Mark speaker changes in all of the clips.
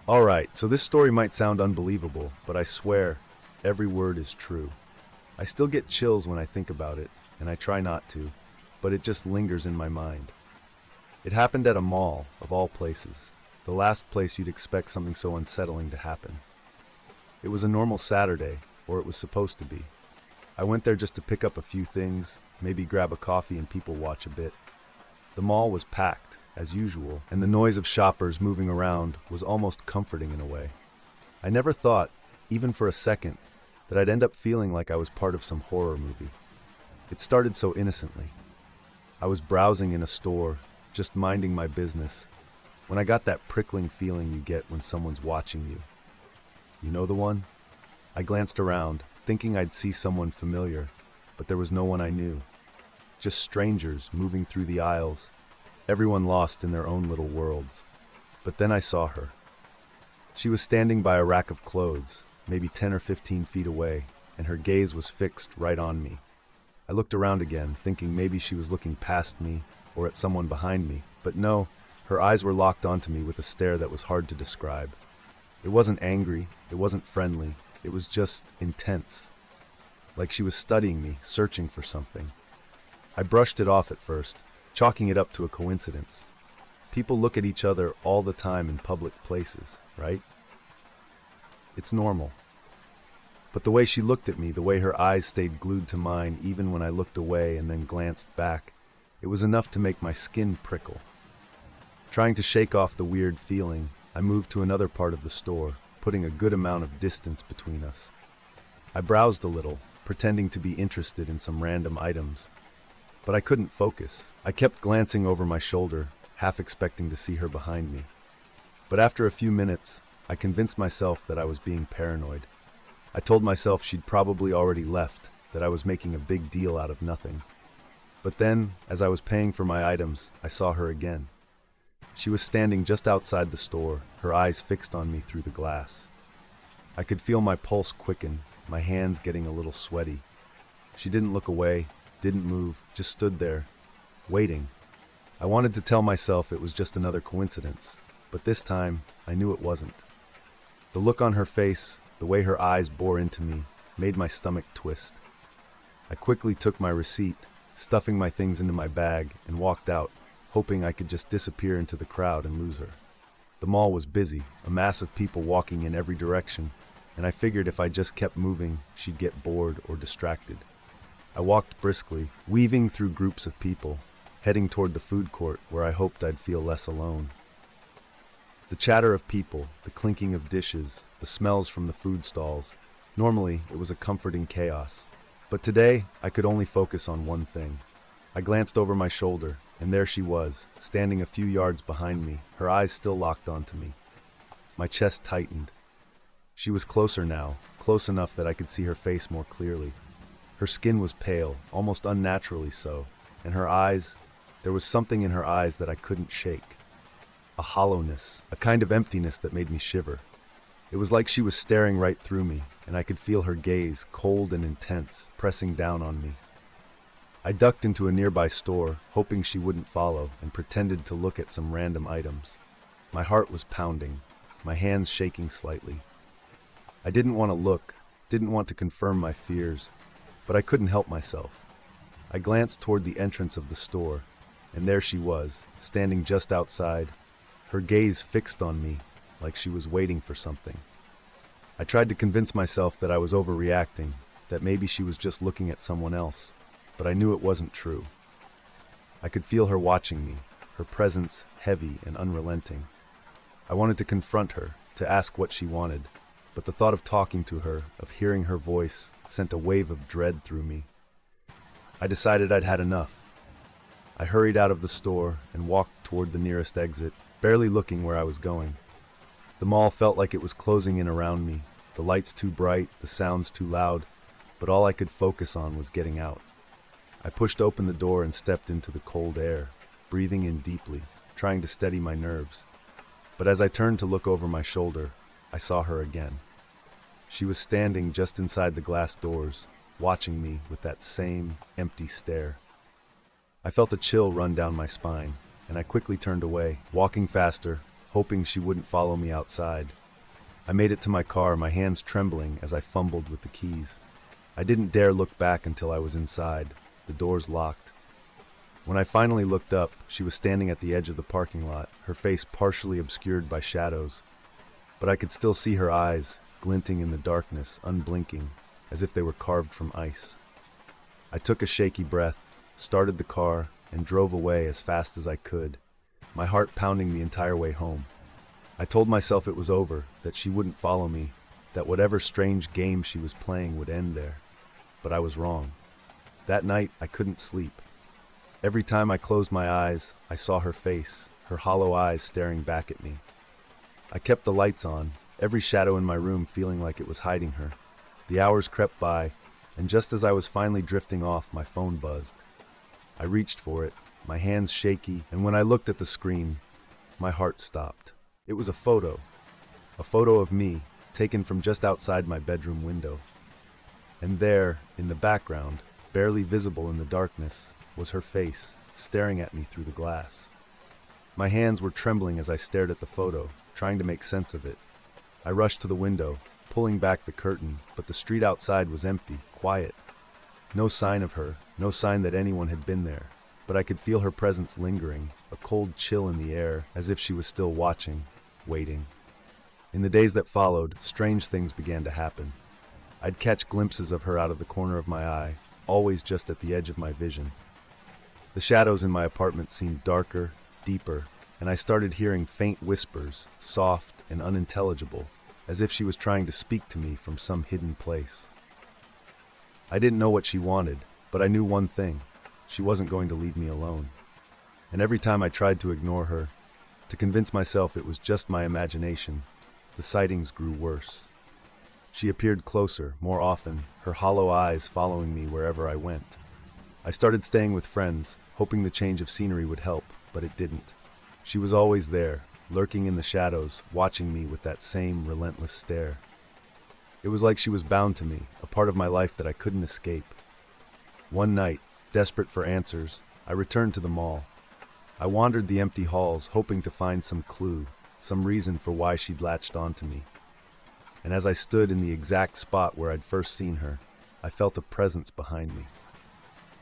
Speaker 1: Alright, so this story might sound unbelievable, but I swear, every word is true. I still get chills when I think about it, and I try not to, but it just lingers in my mind. It happened at a mall, of all places, the last place you'd expect something so unsettling to happen. It was a normal Saturday, or it was supposed to be. I went there just to pick up a few things, maybe grab a coffee and people watch a bit. The mall was packed, as usual, and the noise of shoppers moving around was almost comforting in a way. I never thought, even for a second, that I'd end up feeling like I was part of some horror movie. It started so innocently. I was browsing in a store, just minding my business, when I got that prickling feeling you get when someone's watching you. You know the one? I glanced around, thinking I'd see someone familiar, but there was no one I knew. Just strangers moving through the aisles, everyone lost in their own little worlds. But then I saw her. She was standing by a rack of clothes, maybe 10 or 15 feet away, and her gaze was fixed right on me. I looked around again, thinking maybe she was looking past me or at someone behind me, but no, her eyes were locked onto me with a stare that was hard to describe. It wasn't angry, it wasn't friendly, it was just intense. Like she was studying me, searching for something. I brushed it off at first, chalking it up to a coincidence. People look at each other all the time in public places, right? It's normal. But the way she looked at me, the way her eyes stayed glued to mine even when I looked away and then glanced back, it was enough to make my skin prickle. Trying to shake off the weird feeling, I moved to another part of the store, putting a good amount of distance between us. I browsed a little, pretending to be interested in some random items. But I couldn't focus. I kept glancing over my shoulder, half expecting to see her behind me. But after a few minutes, I convinced myself that I was being paranoid. I told myself she'd probably already left, that I was making a big deal out of nothing. But then, as I was paying for my items, I saw her again. She was standing just outside the store, her eyes fixed on me through the glass. I could feel my pulse quicken, my hands getting a little sweaty. She didn't look away, didn't move, just stood there, waiting. I wanted to tell myself it was just another coincidence, but this time, I knew it wasn't. The look on her face, the way her eyes bore into me, made my stomach twist. I quickly took my receipt, stuffing my things into my bag, and walked out, hoping I could just disappear into the crowd and lose her. The mall was busy, a mass of people walking in every direction, and I figured if I just kept moving, she'd get bored or distracted. I walked briskly, weaving through groups of people, heading toward the food court where I hoped I'd feel less alone. The chatter of people, the clinking of dishes, the smells from the food stalls. Normally, it was a comforting chaos. But today, I could only focus on one thing. I glanced over my shoulder, and there she was, standing a few yards behind me, her eyes still locked onto me. My chest tightened. She was closer now, close enough that I could see her face more clearly. Her skin was pale, almost unnaturally so, and her eyes, there was something in her eyes that I couldn't shake. A hollowness, a kind of emptiness that made me shiver. It was like she was staring right through me, and I could feel her gaze, cold and intense, pressing down on me. I ducked into a nearby store, hoping she wouldn't follow, and pretended to look at some random items. My heart was pounding, my hands shaking slightly. I didn't want to look, didn't want to confirm my fears, but I couldn't help myself. I glanced toward the entrance of the store, and there she was, standing just outside, her gaze fixed on me, like she was waiting for something. I tried to convince myself that I was overreacting, that maybe she was just looking at someone else, but I knew it wasn't true. I could feel her watching me, her presence heavy and unrelenting. I wanted to confront her, to ask what she wanted, but the thought of talking to her, of hearing her voice, sent a wave of dread through me. I decided I'd had enough. I hurried out of the store and walked toward the nearest exit, barely looking where I was going. The mall felt like it was closing in around me, the lights too bright, the sounds too loud, but all I could focus on was getting out. I pushed open the door and stepped into the cold air, breathing in deeply, trying to steady my nerves. But as I turned to look over my shoulder, I saw her again. She was standing just inside the glass doors, watching me with that same empty stare. I felt a chill run down my spine, and I quickly turned away, walking faster, hoping she wouldn't follow me outside. I made it to my car, my hands trembling as I fumbled with the keys. I didn't dare look back until I was inside, the doors locked. When I finally looked up, she was standing at the edge of the parking lot, her face partially obscured by shadows. But I could still see her eyes, glinting in the darkness, unblinking, as if they were carved from ice. I took a shaky breath, started the car, and drove away as fast as I could, my heart pounding the entire way home. I told myself it was over, that she wouldn't follow me, that whatever strange game she was playing would end there. But I was wrong. That night, I couldn't sleep. Every time I closed my eyes, I saw her face, her hollow eyes staring back at me. I kept the lights on, every shadow in my room feeling like it was hiding her. The hours crept by, and just as I was finally drifting off, my phone buzzed. I reached for it, my hands shaky, and when I looked at the screen, my heart stopped. It was a photo of me, taken from just outside my bedroom window. And there, in the background, barely visible in the darkness, was her face, staring at me through the glass. My hands were trembling as I stared at the photo, trying to make sense of it. I rushed to the window, pulling back the curtain, but the street outside was empty, quiet. No sign of her, no sign that anyone had been there, but I could feel her presence lingering, a cold chill in the air, as if she was still watching, waiting. In the days that followed, strange things began to happen. I'd catch glimpses of her out of the corner of my eye, always just at the edge of my vision. The shadows in my apartment seemed darker, deeper, and I started hearing faint whispers, soft and unintelligible, as if she was trying to speak to me from some hidden place. I didn't know what she wanted, but I knew one thing: she wasn't going to leave me alone. And every time I tried to ignore her, to convince myself it was just my imagination, the sightings grew worse. She appeared closer, more often, her hollow eyes following me wherever I went. I started staying with friends, hoping the change of scenery would help, but it didn't. She was always there, lurking in the shadows, watching me with that same relentless stare. It was like she was bound to me, a part of my life that I couldn't escape. One night, desperate for answers, I returned to the mall. I wandered the empty halls, hoping to find some clue, some reason for why she'd latched onto me. And as I stood in the exact spot where I'd first seen her, I felt a presence behind me.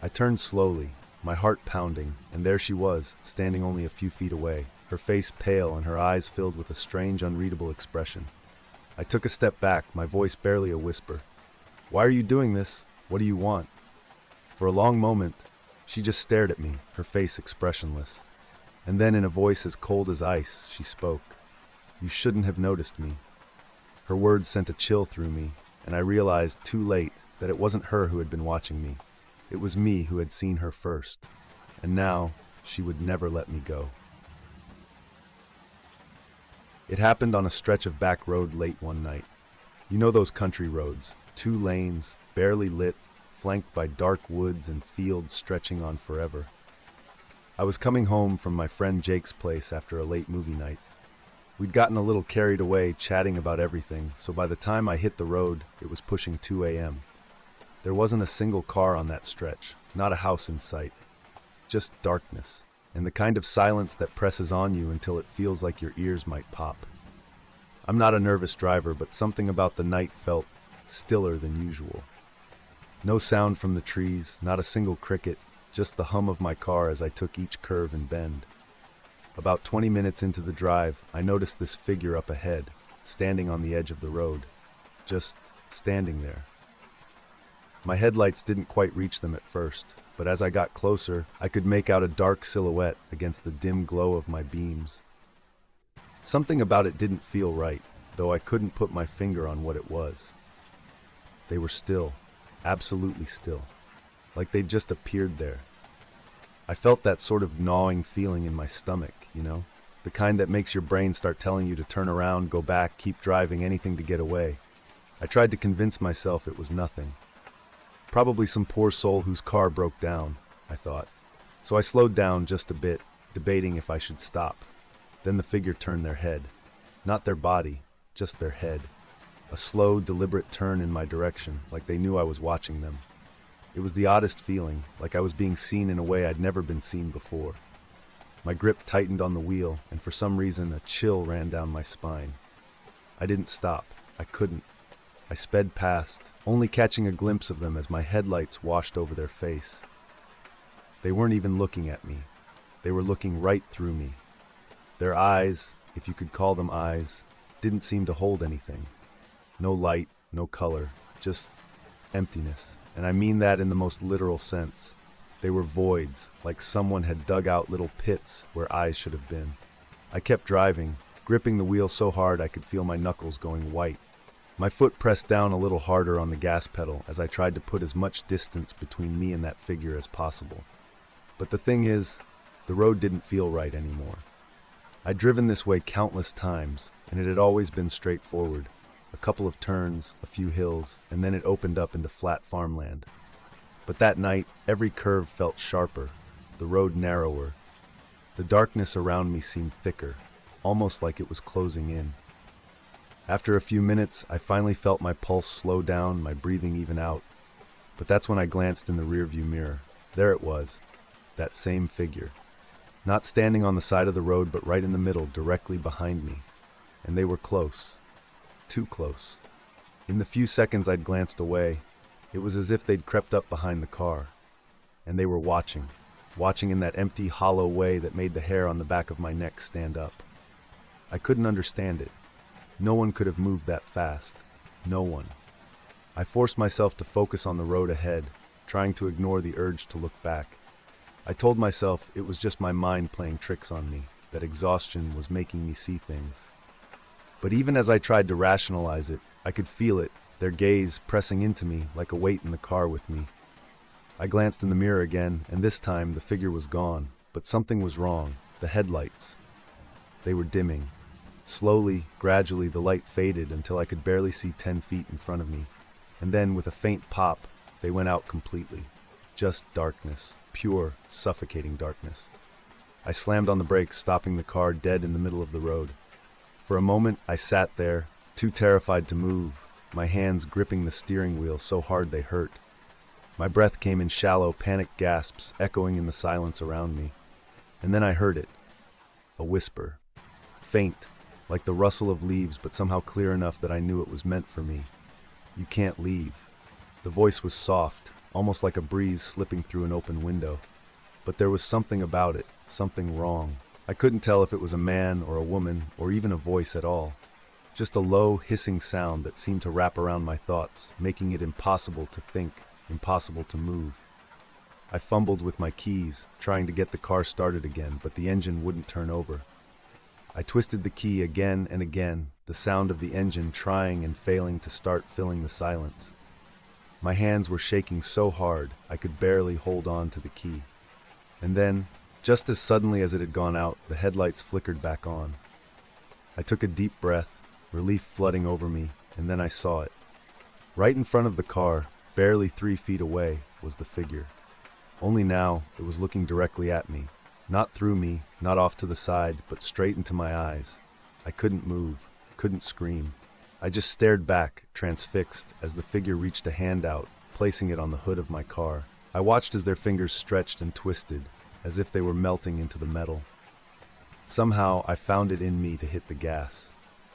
Speaker 1: I turned slowly, my heart pounding, and there she was, standing only a few feet away, her face pale and her eyes filled with a strange, unreadable expression. I took a step back, my voice barely a whisper. "Why are you doing this? What do you want?" For a long moment, she just stared at me, her face expressionless. And then in a voice as cold as ice, she spoke. "You shouldn't have noticed me." Her words sent a chill through me, and I realized too late that it wasn't her who had been watching me. It was me who had seen her first, and now she would never let me go. It happened on a stretch of back road late one night. You know those country roads, 2 lanes, barely lit, flanked by dark woods and fields stretching on forever. I was coming home from my friend Jake's place after a late movie night. We'd gotten a little carried away chatting about everything, so by the time I hit the road, it was pushing 2 a.m. There wasn't a single car on that stretch, not a house in sight. Just darkness, and the kind of silence that presses on you until it feels like your ears might pop. I'm not a nervous driver, but something about the night felt stiller than usual. No sound from the trees, not a single cricket, just the hum of my car as I took each curve and bend. About 20 minutes into the drive, I noticed this figure up ahead, standing on the edge of the road. Just standing there. My headlights didn't quite reach them at first, but as I got closer, I could make out a dark silhouette against the dim glow of my beams. Something about it didn't feel right, though I couldn't put my finger on what it was. They were still, absolutely still, like they'd just appeared there. I felt that sort of gnawing feeling in my stomach, you know? The kind that makes your brain start telling you to turn around, go back, keep driving, anything to get away. I tried to convince myself it was nothing. Probably some poor soul whose car broke down, I thought. So I slowed down just a bit, debating if I should stop. Then the figure turned their head. Not their body, just their head. A slow, deliberate turn in my direction, like they knew I was watching them. It was the oddest feeling, like I was being seen in a way I'd never been seen before. My grip tightened on the wheel, and for some reason a chill ran down my spine. I didn't stop. I couldn't. I sped past, only catching a glimpse of them as my headlights washed over their face. They weren't even looking at me. They were looking right through me. Their eyes, if you could call them eyes, didn't seem to hold anything. No light, no color, just emptiness. And I mean that in the most literal sense. They were voids, like someone had dug out little pits where eyes should have been. I kept driving, gripping the wheel so hard I could feel my knuckles going white. My foot pressed down a little harder on the gas pedal as I tried to put as much distance between me and that figure as possible. But the thing is, the road didn't feel right anymore. I'd driven this way countless times, and it had always been straightforward. A couple of turns, a few hills, and then it opened up into flat farmland. But that night, every curve felt sharper, the road narrower. The darkness around me seemed thicker, almost like it was closing in. After a few minutes, I finally felt my pulse slow down, my breathing even out. But that's when I glanced in the rearview mirror. There it was, that same figure. Not standing on the side of the road, but right in the middle, directly behind me. And they were close. Too close. In the few seconds I'd glanced away, it was as if they'd crept up behind the car. And they were watching in that empty, hollow way that made the hair on the back of my neck stand up. I couldn't understand it. No one could have moved that fast. No one. I forced myself to focus on the road ahead, trying to ignore the urge to look back. I told myself it was just my mind playing tricks on me, that exhaustion was making me see things. But even as I tried to rationalize it, I could feel it, their gaze pressing into me like a weight in the car with me. I glanced in the mirror again, and this time the figure was gone, but something was wrong. The headlights. They were dimming. Slowly, gradually, the light faded until I could barely see 10 feet in front of me. And then, with a faint pop, they went out completely. Just darkness. Pure, suffocating darkness. I slammed on the brakes, stopping the car dead in the middle of the road. For a moment, I sat there, too terrified to move, my hands gripping the steering wheel so hard they hurt. My breath came in shallow, panicked gasps, echoing in the silence around me. And then I heard it. A whisper. Faint, like the rustle of leaves, but somehow clear enough that I knew it was meant for me. You can't leave. The voice was soft, almost like a breeze slipping through an open window. But there was something about it, something wrong. I couldn't tell if it was a man or a woman, or even a voice at all. Just a low, hissing sound that seemed to wrap around my thoughts, making it impossible to think, impossible to move. I fumbled with my keys, trying to get the car started again, but the engine wouldn't turn over. I twisted the key again and again, the sound of the engine trying and failing to start filling the silence. My hands were shaking so hard, I could barely hold on to the key. And then, just as suddenly as it had gone out, the headlights flickered back on. I took a deep breath, relief flooding over me, and then I saw it. Right in front of the car, barely 3 feet away, was the figure. Only now, it was looking directly at me. Not through me, not off to the side, but straight into my eyes. I couldn't move, couldn't scream. I just stared back, transfixed, as the figure reached a hand out, placing it on the hood of my car. I watched as their fingers stretched and twisted, as if they were melting into the metal. Somehow, I found it in me to hit the gas.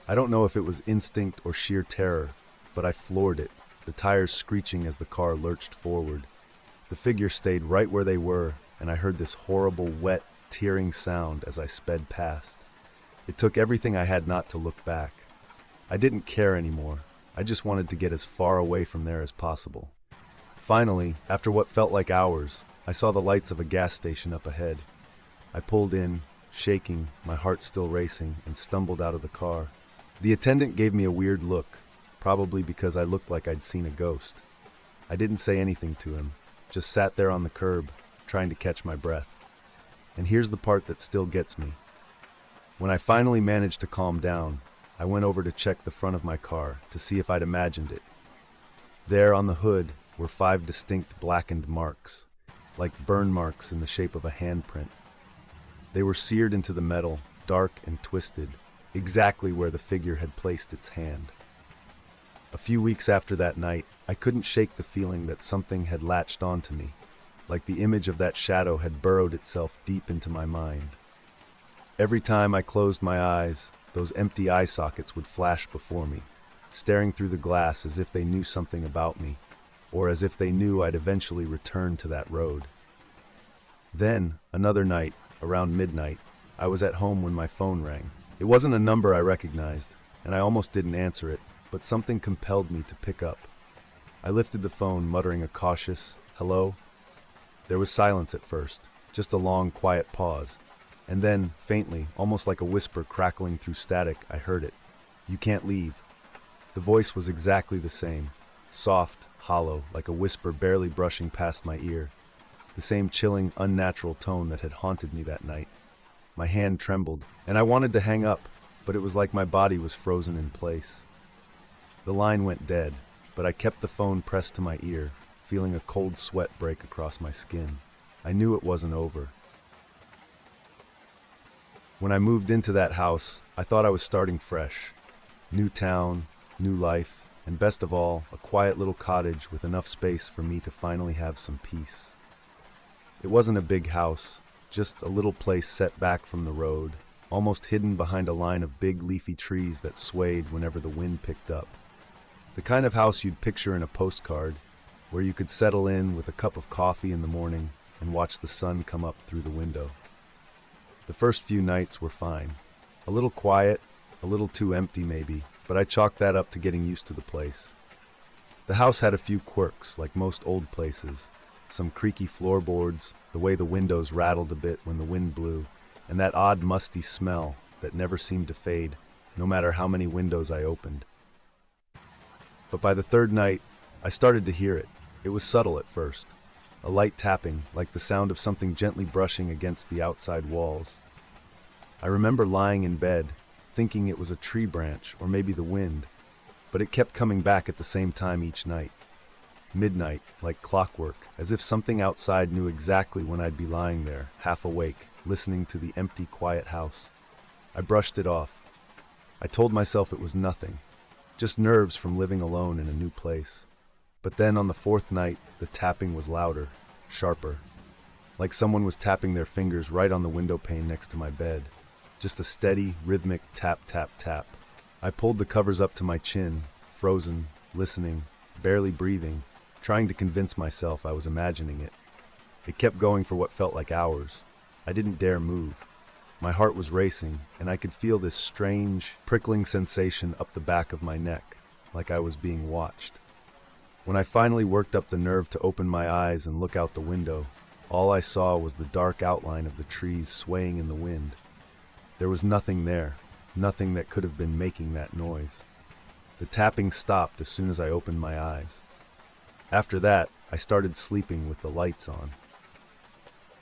Speaker 1: I don't know if it was instinct or sheer terror, but I floored it, the tires screeching as the car lurched forward. The figure stayed right where they were, and I heard this horrible, wet, tearing sound as I sped past. It took everything I had not to look back. I didn't care anymore. I just wanted to get as far away from there as possible. Finally, after what felt like hours, I saw the lights of a gas station up ahead. I pulled in, shaking, my heart still racing, and stumbled out of the car. The attendant gave me a weird look, probably because I looked like I'd seen a ghost. I didn't say anything to him, just sat there on the curb, trying to catch my breath. And here's the part that still gets me. When I finally managed to calm down, I went over to check the front of my car to see if I'd imagined it. There on the hood were 5 distinct blackened marks, like burn marks in the shape of a handprint. They were seared into the metal, dark and twisted, exactly where the figure had placed its hand. A few weeks after that night, I couldn't shake the feeling that something had latched onto me, like the image of that shadow had burrowed itself deep into my mind. Every time I closed my eyes, those empty eye sockets would flash before me, staring through the glass as if they knew something about me, or as if they knew I'd eventually return to that road. Then, another night, around midnight, I was at home when my phone rang. It wasn't a number I recognized, and I almost didn't answer it, but something compelled me to pick up. I lifted the phone, muttering a cautious, "Hello?" There was silence at first, just a long, quiet pause. And then, faintly, almost like a whisper crackling through static, I heard it. "You can't leave." The voice was exactly the same, soft, hollow, like a whisper barely brushing past my ear. The same chilling, unnatural tone that had haunted me that night. My hand trembled, and I wanted to hang up, but it was like my body was frozen in place. The line went dead, but I kept the phone pressed to my ear, feeling a cold sweat break across my skin. I knew it wasn't over. When I moved into that house, I thought I was starting fresh. New town, new life, and best of all, a quiet little cottage with enough space for me to finally have some peace. It wasn't a big house, just a little place set back from the road, almost hidden behind a line of big leafy trees that swayed whenever the wind picked up. The kind of house you'd picture in a postcard, where you could settle in with a cup of coffee in the morning and watch the sun come up through the window. The first few nights were fine. A little quiet, a little too empty maybe, but I chalked that up to getting used to the place. The house had a few quirks, like most old places. Some creaky floorboards, the way the windows rattled a bit when the wind blew, and that odd musty smell that never seemed to fade, no matter how many windows I opened. But by the third night, I started to hear it. It was subtle at first. A light tapping, like the sound of something gently brushing against the outside walls. I remember lying in bed, thinking it was a tree branch or maybe the wind, but it kept coming back at the same time each night. Midnight, like clockwork, as if something outside knew exactly when I'd be lying there, half awake, listening to the empty, quiet house. I brushed it off. I told myself it was nothing, just nerves from living alone in a new place. But then on the fourth night, the tapping was louder, sharper, like someone was tapping their fingers right on the window pane next to my bed. Just a steady, rhythmic tap, tap, tap. I pulled the covers up to my chin, frozen, listening, barely breathing, trying to convince myself I was imagining it. It kept going for what felt like hours. I didn't dare move. My heart was racing, and I could feel this strange, prickling sensation up the back of my neck, like I was being watched. When I finally worked up the nerve to open my eyes and look out the window, all I saw was the dark outline of the trees swaying in the wind. There was nothing there, nothing that could have been making that noise. The tapping stopped as soon as I opened my eyes. After that, I started sleeping with the lights on.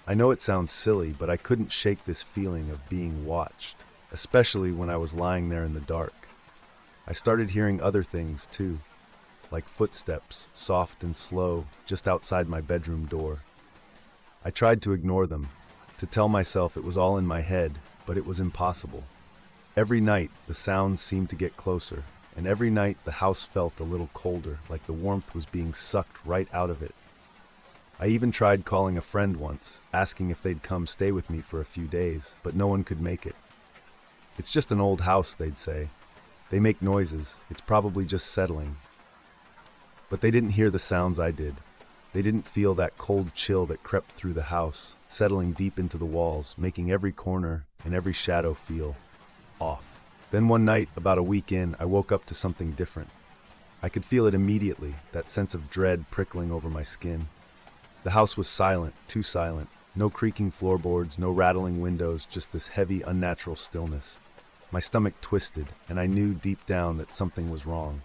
Speaker 1: I know it sounds silly, but I couldn't shake this feeling of being watched, especially when I was lying there in the dark. I started hearing other things too, like footsteps, soft and slow, just outside my bedroom door. I tried to ignore them, to tell myself it was all in my head, but it was impossible. Every night, the sounds seemed to get closer, and every night the house felt a little colder, like the warmth was being sucked right out of it. I even tried calling a friend once, asking if they'd come stay with me for a few days, but no one could make it. "It's just an old house," they'd say. "They make noises, it's probably just settling." But they didn't hear the sounds I did. They didn't feel that cold chill that crept through the house, settling deep into the walls, making every corner and every shadow feel off. Then one night, about a week in, I woke up to something different. I could feel it immediately, that sense of dread prickling over my skin. The house was silent, too silent. No creaking floorboards, no rattling windows, just this heavy, unnatural stillness. My stomach twisted, and I knew deep down that something was wrong.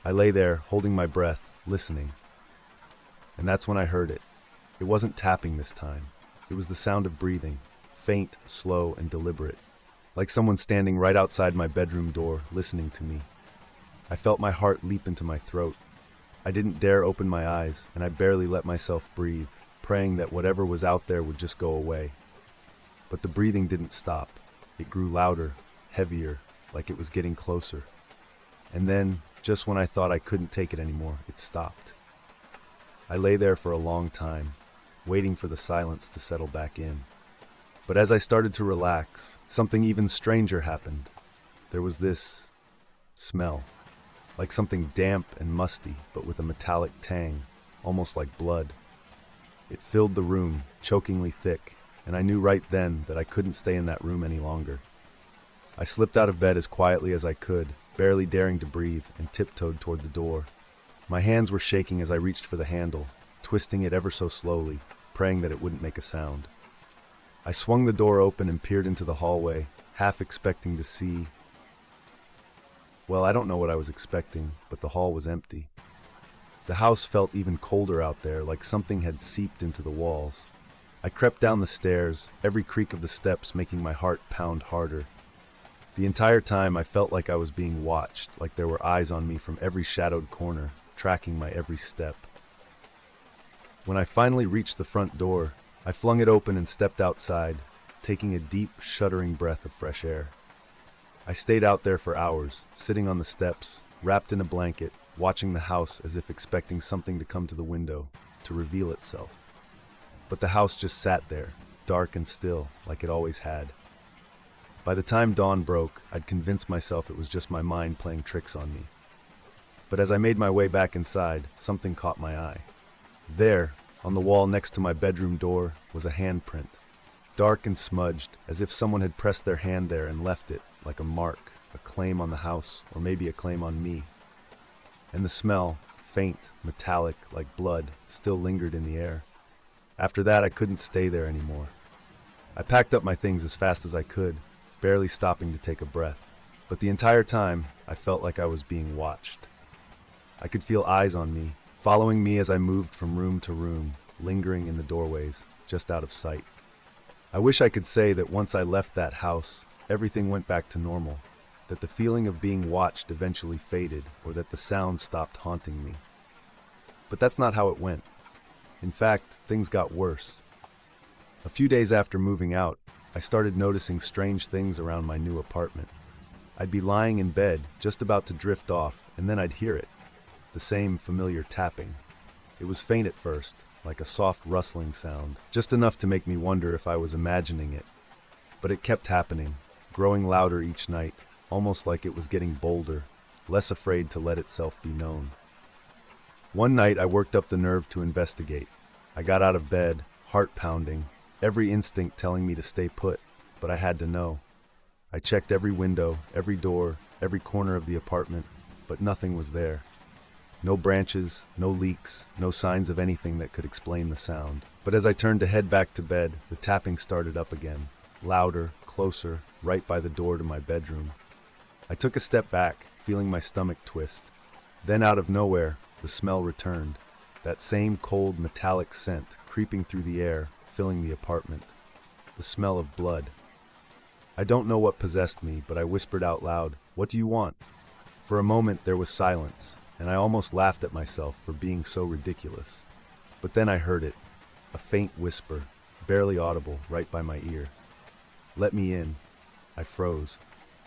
Speaker 1: I lay there, holding my breath, listening. And that's when I heard it. It wasn't tapping this time. It was the sound of breathing, faint, slow, and deliberate, like someone standing right outside my bedroom door, listening to me. I felt my heart leap into my throat. I didn't dare open my eyes, and I barely let myself breathe, praying that whatever was out there would just go away. But the breathing didn't stop. It grew louder, heavier, like it was getting closer. And then, just when I thought I couldn't take it anymore, it stopped. I lay there for a long time, waiting for the silence to settle back in. But as I started to relax, something even stranger happened. There was this smell, like something damp and musty, but with a metallic tang, almost like blood. It filled the room, chokingly thick, and I knew right then that I couldn't stay in that room any longer. I slipped out of bed as quietly as I could, barely daring to breathe, and tiptoed toward the door. My hands were shaking as I reached for the handle, twisting it ever so slowly, praying that it wouldn't make a sound. I swung the door open and peered into the hallway, half expecting to see... Well, I don't know what I was expecting, but the hall was empty. The house felt even colder out there, like something had seeped into the walls. I crept down the stairs, every creak of the steps making my heart pound harder. The entire time I felt like I was being watched, like there were eyes on me from every shadowed corner, tracking my every step. When I finally reached the front door, I flung it open and stepped outside, taking a deep, shuddering breath of fresh air. I stayed out there for hours, sitting on the steps, wrapped in a blanket, watching the house as if expecting something to come to the window, to reveal itself. But the house just sat there, dark and still, like it always had. By the time dawn broke, I'd convinced myself it was just my mind playing tricks on me. But as I made my way back inside, something caught my eye. There, on the wall next to my bedroom door, was a handprint, dark and smudged, as if someone had pressed their hand there and left it, like a mark, a claim on the house, or maybe a claim on me. And the smell, faint, metallic, like blood, still lingered in the air. After that, I couldn't stay there anymore. I packed up my things as fast as I could, barely stopping to take a breath. But the entire time, I felt like I was being watched. I could feel eyes on me, following me as I moved from room to room, lingering in the doorways, just out of sight. I wish I could say that once I left that house, everything went back to normal, that the feeling of being watched eventually faded, or that the sound stopped haunting me. But that's not how it went. In fact, things got worse. A few days after moving out, I started noticing strange things around my new apartment. I'd be lying in bed, just about to drift off, and then I'd hear it. The same familiar tapping. It was faint at first, like a soft rustling sound, just enough to make me wonder if I was imagining it. But it kept happening, growing louder each night, almost like it was getting bolder, less afraid to let itself be known. One night I worked up the nerve to investigate. I got out of bed, heart pounding, every instinct telling me to stay put, but I had to know. I checked every window, every door, every corner of the apartment, but nothing was there. No branches, no leaks, no signs of anything that could explain the sound. But as I turned to head back to bed, the tapping started up again, louder, closer, right by the door to my bedroom. I took a step back, feeling my stomach twist. Then out of nowhere, the smell returned, that same cold metallic scent creeping through the air, filling the apartment. The smell of blood. I don't know what possessed me, but I whispered out loud, "What do you want?" For a moment there was silence, and I almost laughed at myself for being so ridiculous. But then I heard it, a faint whisper, barely audible, right by my ear. "Let me in." I froze.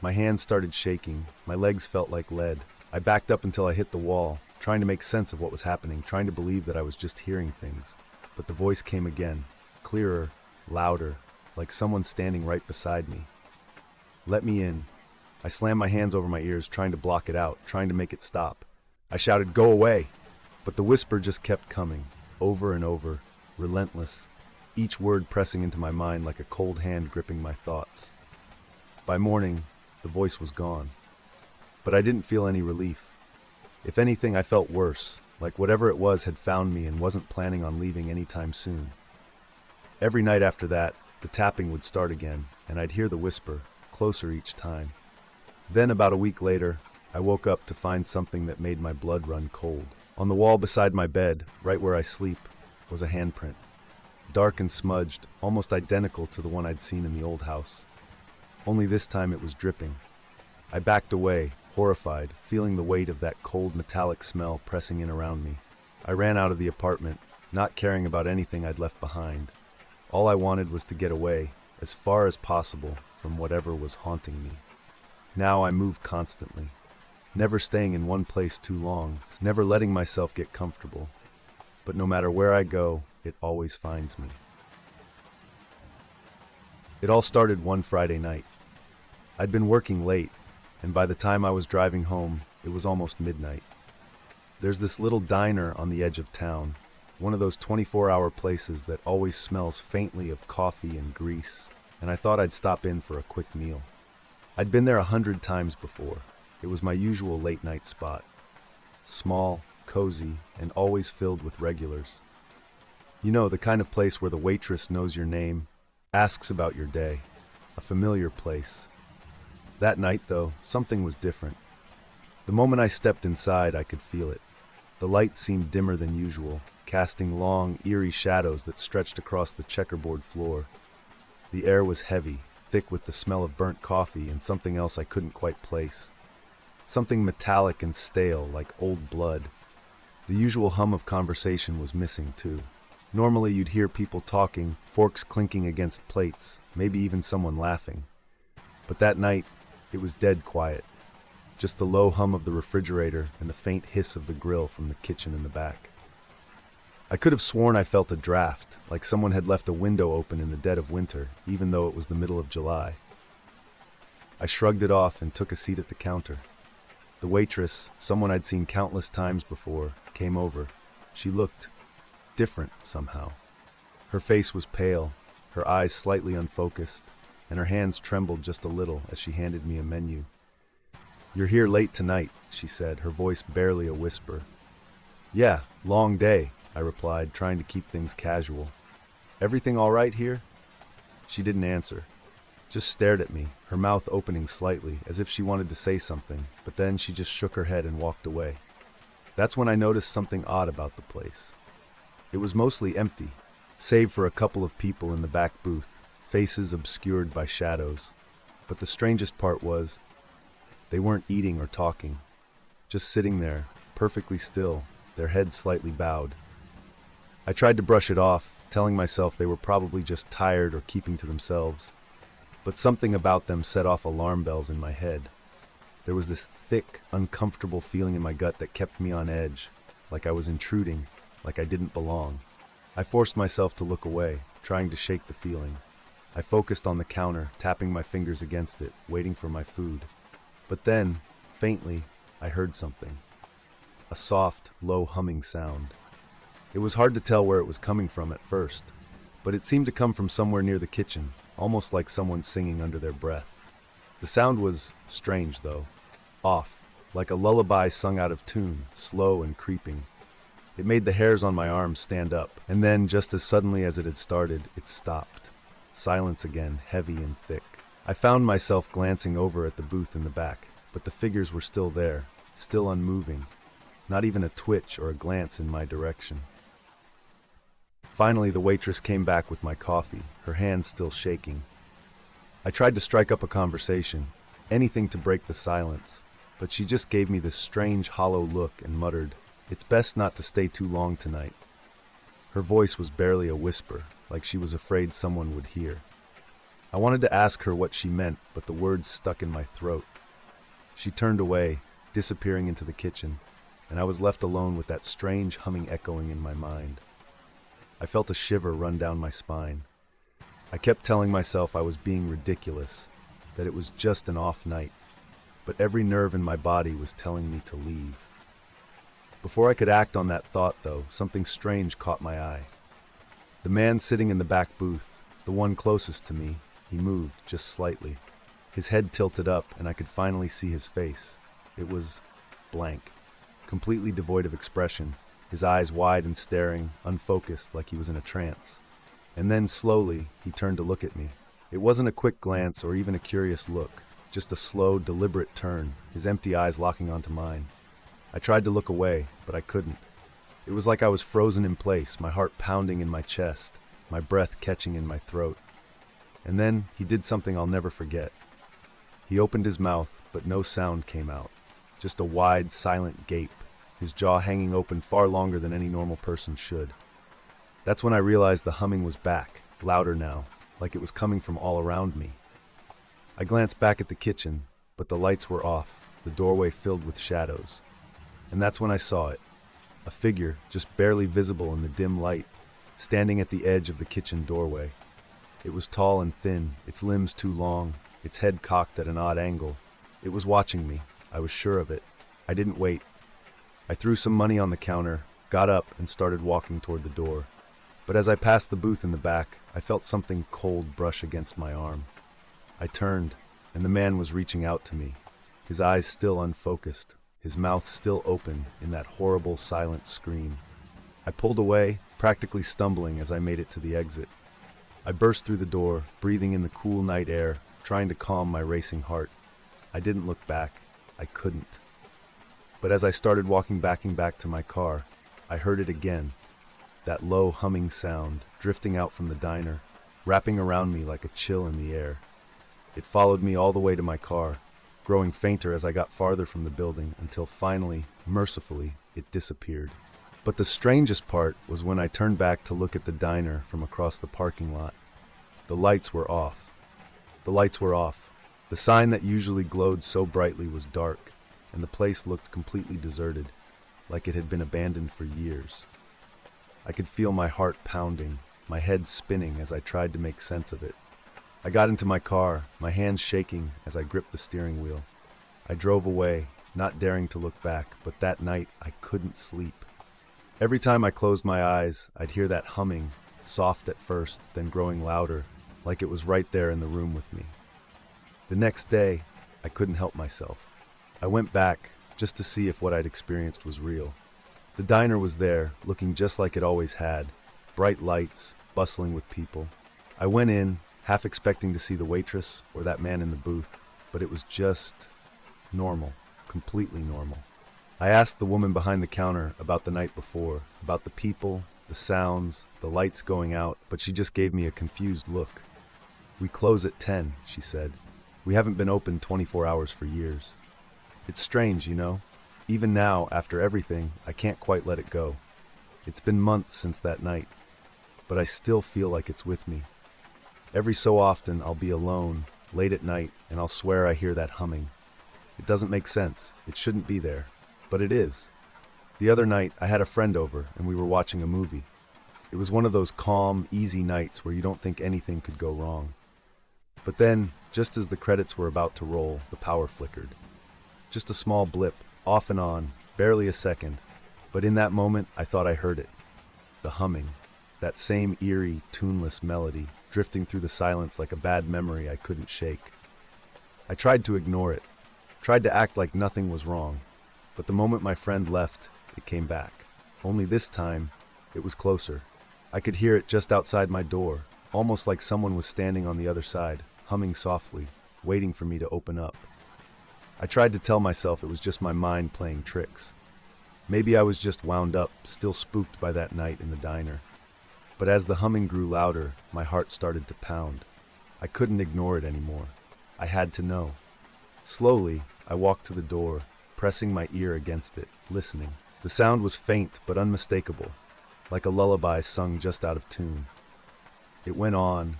Speaker 1: My hands started shaking, my legs felt like lead. I backed up until I hit the wall, trying to make sense of what was happening, trying to believe that I was just hearing things. But the voice came again, clearer, louder, like someone standing right beside me. "Let me in." I slammed my hands over my ears, trying to block it out, trying to make it stop. I shouted, "Go away!" But the whisper just kept coming, over and over, relentless, each word pressing into my mind like a cold hand gripping my thoughts. By morning, the voice was gone. But I didn't feel any relief. If anything, I felt worse, like whatever it was had found me and wasn't planning on leaving anytime soon. Every night after that, the tapping would start again, and I'd hear the whisper, closer each time. Then, about a week later, I woke up to find something that made my blood run cold. On the wall beside my bed, right where I sleep, was a handprint. Dark and smudged, almost identical to the one I'd seen in the old house. Only this time it was dripping. I backed away, horrified, feeling the weight of that cold metallic smell pressing in around me. I ran out of the apartment, not caring about anything I'd left behind. All I wanted was to get away, as far as possible, from whatever was haunting me. Now I move constantly, never staying in one place too long, never letting myself get comfortable. But no matter where I go, it always finds me. It all started one Friday night. I'd been working late, and by the time I was driving home, it was almost midnight. There's this little diner on the edge of town, one of those 24-hour places that always smells faintly of coffee and grease, and I thought I'd stop in for a quick meal. I'd been there 100 times before. It was my usual late-night spot. Small, cozy, and always filled with regulars. You know, the kind of place where the waitress knows your name, asks about your day. A familiar place. That night, though, something was different. The moment I stepped inside, I could feel it. The light seemed dimmer than usual, casting long, eerie shadows that stretched across the checkerboard floor. The air was heavy, thick with the smell of burnt coffee and something else I couldn't quite place. Something metallic and stale, like old blood. The usual hum of conversation was missing, too. Normally you'd hear people talking, forks clinking against plates, maybe even someone laughing. But that night, it was dead quiet. Just the low hum of the refrigerator and the faint hiss of the grill from the kitchen in the back. I could have sworn I felt a draft, like someone had left a window open in the dead of winter, even though it was the middle of July. I shrugged it off and took a seat at the counter. The waitress, someone I'd seen countless times before, came over. She looked different somehow. Her face was pale, her eyes slightly unfocused, and her hands trembled just a little as she handed me a menu. "You're here late tonight," she said, her voice barely a whisper. "Yeah, long day," I replied, trying to keep things casual. "Everything all right here?" She didn't answer, just stared at me, her mouth opening slightly, as if she wanted to say something, but then she just shook her head and walked away. That's when I noticed something odd about the place. It was mostly empty, save for a couple of people in the back booth, faces obscured by shadows. But the strangest part was, they weren't eating or talking, just sitting there, perfectly still, their heads slightly bowed. I tried to brush it off, telling myself they were probably just tired or keeping to themselves. But something about them set off alarm bells in my head. There was this thick, uncomfortable feeling in my gut that kept me on edge, like I was intruding, like I didn't belong. I forced myself to look away, trying to shake the feeling. I focused on the counter, tapping my fingers against it, waiting for my food. But then, faintly, I heard something. A soft, low humming sound. It was hard to tell where it was coming from at first, but it seemed to come from somewhere near the kitchen, almost like someone singing under their breath. The sound was strange, though. Off, like a lullaby sung out of tune, slow and creeping. It made the hairs on my arms stand up, and then, just as suddenly as it had started, it stopped. Silence again, heavy and thick. I found myself glancing over at the booth in the back, but the figures were still there, still unmoving. Not even a twitch or a glance in my direction. Finally, the waitress came back with my coffee, her hands still shaking. I tried to strike up a conversation, anything to break the silence, but she just gave me this strange, hollow look and muttered, "It's best not to stay too long tonight." Her voice was barely a whisper, like she was afraid someone would hear. I wanted to ask her what she meant, but the words stuck in my throat. She turned away, disappearing into the kitchen, and I was left alone with that strange humming echoing in my mind. I felt a shiver run down my spine. I kept telling myself I was being ridiculous, that it was just an off night, but every nerve in my body was telling me to leave. Before I could act on that thought, though, something strange caught my eye. The man sitting in the back booth, the one closest to me, he moved just slightly. His head tilted up, and I could finally see his face. It was blank, completely devoid of expression, his eyes wide and staring, unfocused, like he was in a trance. And then, slowly, he turned to look at me. It wasn't a quick glance or even a curious look, just a slow, deliberate turn, his empty eyes locking onto mine. I tried to look away, but I couldn't. It was like I was frozen in place, my heart pounding in my chest, my breath catching in my throat. And then he did something I'll never forget. He opened his mouth, but no sound came out, just a wide, silent gape, his jaw hanging open far longer than any normal person should. That's when I realized the humming was back, louder now, like it was coming from all around me. I glanced back at the kitchen, but the lights were off, the doorway filled with shadows. And that's when I saw it, a figure just barely visible in the dim light, standing at the edge of the kitchen doorway. It was tall and thin, its limbs too long, its head cocked at an odd angle. It was watching me. I was sure of it. I didn't wait. I threw some money on the counter, got up, and started walking toward the door. But as I passed the booth in the back, I felt something cold brush against my arm. I turned, and the man was reaching out to me, his eyes still unfocused, his mouth still open in that horrible, silent scream. I pulled away, practically stumbling as I made it to the exit. I burst through the door, breathing in the cool night air, trying to calm my racing heart. I didn't look back. I couldn't. But as I started walking back to my car, I heard it again, that low humming sound drifting out from the diner, wrapping around me like a chill in the air. It followed me all the way to my car, growing fainter as I got farther from the building until finally, mercifully, it disappeared. But the strangest part was when I turned back to look at the diner from across the parking lot. The lights were off. The lights were off. The sign that usually glowed so brightly was dark, and the place looked completely deserted, like it had been abandoned for years. I could feel my heart pounding, my head spinning as I tried to make sense of it. I got into my car, my hands shaking as I gripped the steering wheel. I drove away, not daring to look back, but that night I couldn't sleep. Every time I closed my eyes, I'd hear that humming, soft at first, then growing louder, like it was right there in the room with me. The next day, I couldn't help myself. I went back just to see if what I'd experienced was real. The diner was there, looking just like it always had, bright lights, bustling with people. I went in, half expecting to see the waitress or that man in the booth, but it was just normal, completely normal. I asked the woman behind the counter about the night before, about the people, the sounds, the lights going out, but she just gave me a confused look. "We close at 10, she said. "We haven't been open 24 hours for years." It's strange, you know? Even now, after everything, I can't quite let it go. It's been months since that night, but I still feel like it's with me. Every so often, I'll be alone, late at night, and I'll swear I hear that humming. It doesn't make sense. It shouldn't be there, but it is. The other night, I had a friend over, and we were watching a movie. It was one of those calm, easy nights where you don't think anything could go wrong. But then, just as the credits were about to roll, the power flickered. Just a small blip, off and on, barely a second, but in that moment I thought I heard it. The humming, that same eerie, tuneless melody, drifting through the silence like a bad memory I couldn't shake. I tried to ignore it, tried to act like nothing was wrong, but the moment my friend left, it came back. Only this time, it was closer. I could hear it just outside my door, almost like someone was standing on the other side, humming softly, waiting for me to open up. I tried to tell myself it was just my mind playing tricks. Maybe I was just wound up, still spooked by that night in the diner. But as the humming grew louder, my heart started to pound. I couldn't ignore it anymore. I had to know. Slowly, I walked to the door, pressing my ear against it, listening. The sound was faint but unmistakable, like a lullaby sung just out of tune. It went on,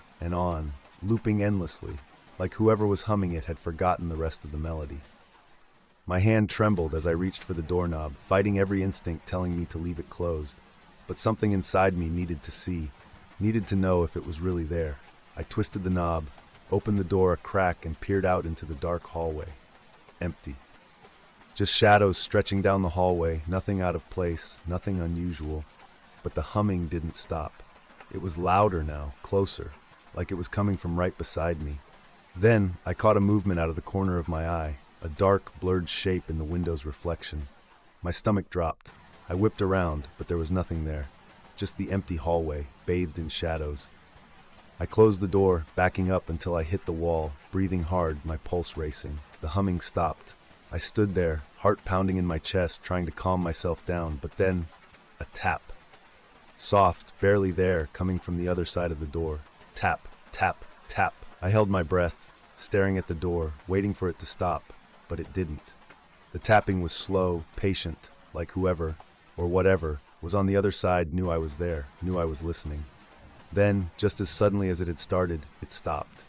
Speaker 1: looping endlessly, like whoever was humming it had forgotten the rest of the melody. My hand trembled as I reached for the doorknob, fighting every instinct telling me to leave it closed. But something inside me needed to see, needed to know if it was really there. I twisted the knob, opened the door a crack, and peered out into the dark hallway. Empty. Just shadows stretching down the hallway, nothing out of place, nothing unusual. But the humming didn't stop. It was louder now, closer, like it was coming from right beside me. Then, I caught a movement out of the corner of my eye, a dark, blurred shape in the window's reflection. My stomach dropped. I whipped around, but there was nothing there. Just the empty hallway, bathed in shadows. I closed the door, backing up until I hit the wall, breathing hard, my pulse racing. The humming stopped. I stood there, heart pounding in my chest, trying to calm myself down, but then, a tap. Soft, barely there, coming from the other side of the door. Tap, tap, tap. I held my breath, staring at the door, waiting for it to stop, but it didn't. The tapping was slow, patient, like whoever, or whatever, was on the other side knew I was there, knew I was listening. Then, just as suddenly as it had started, it stopped.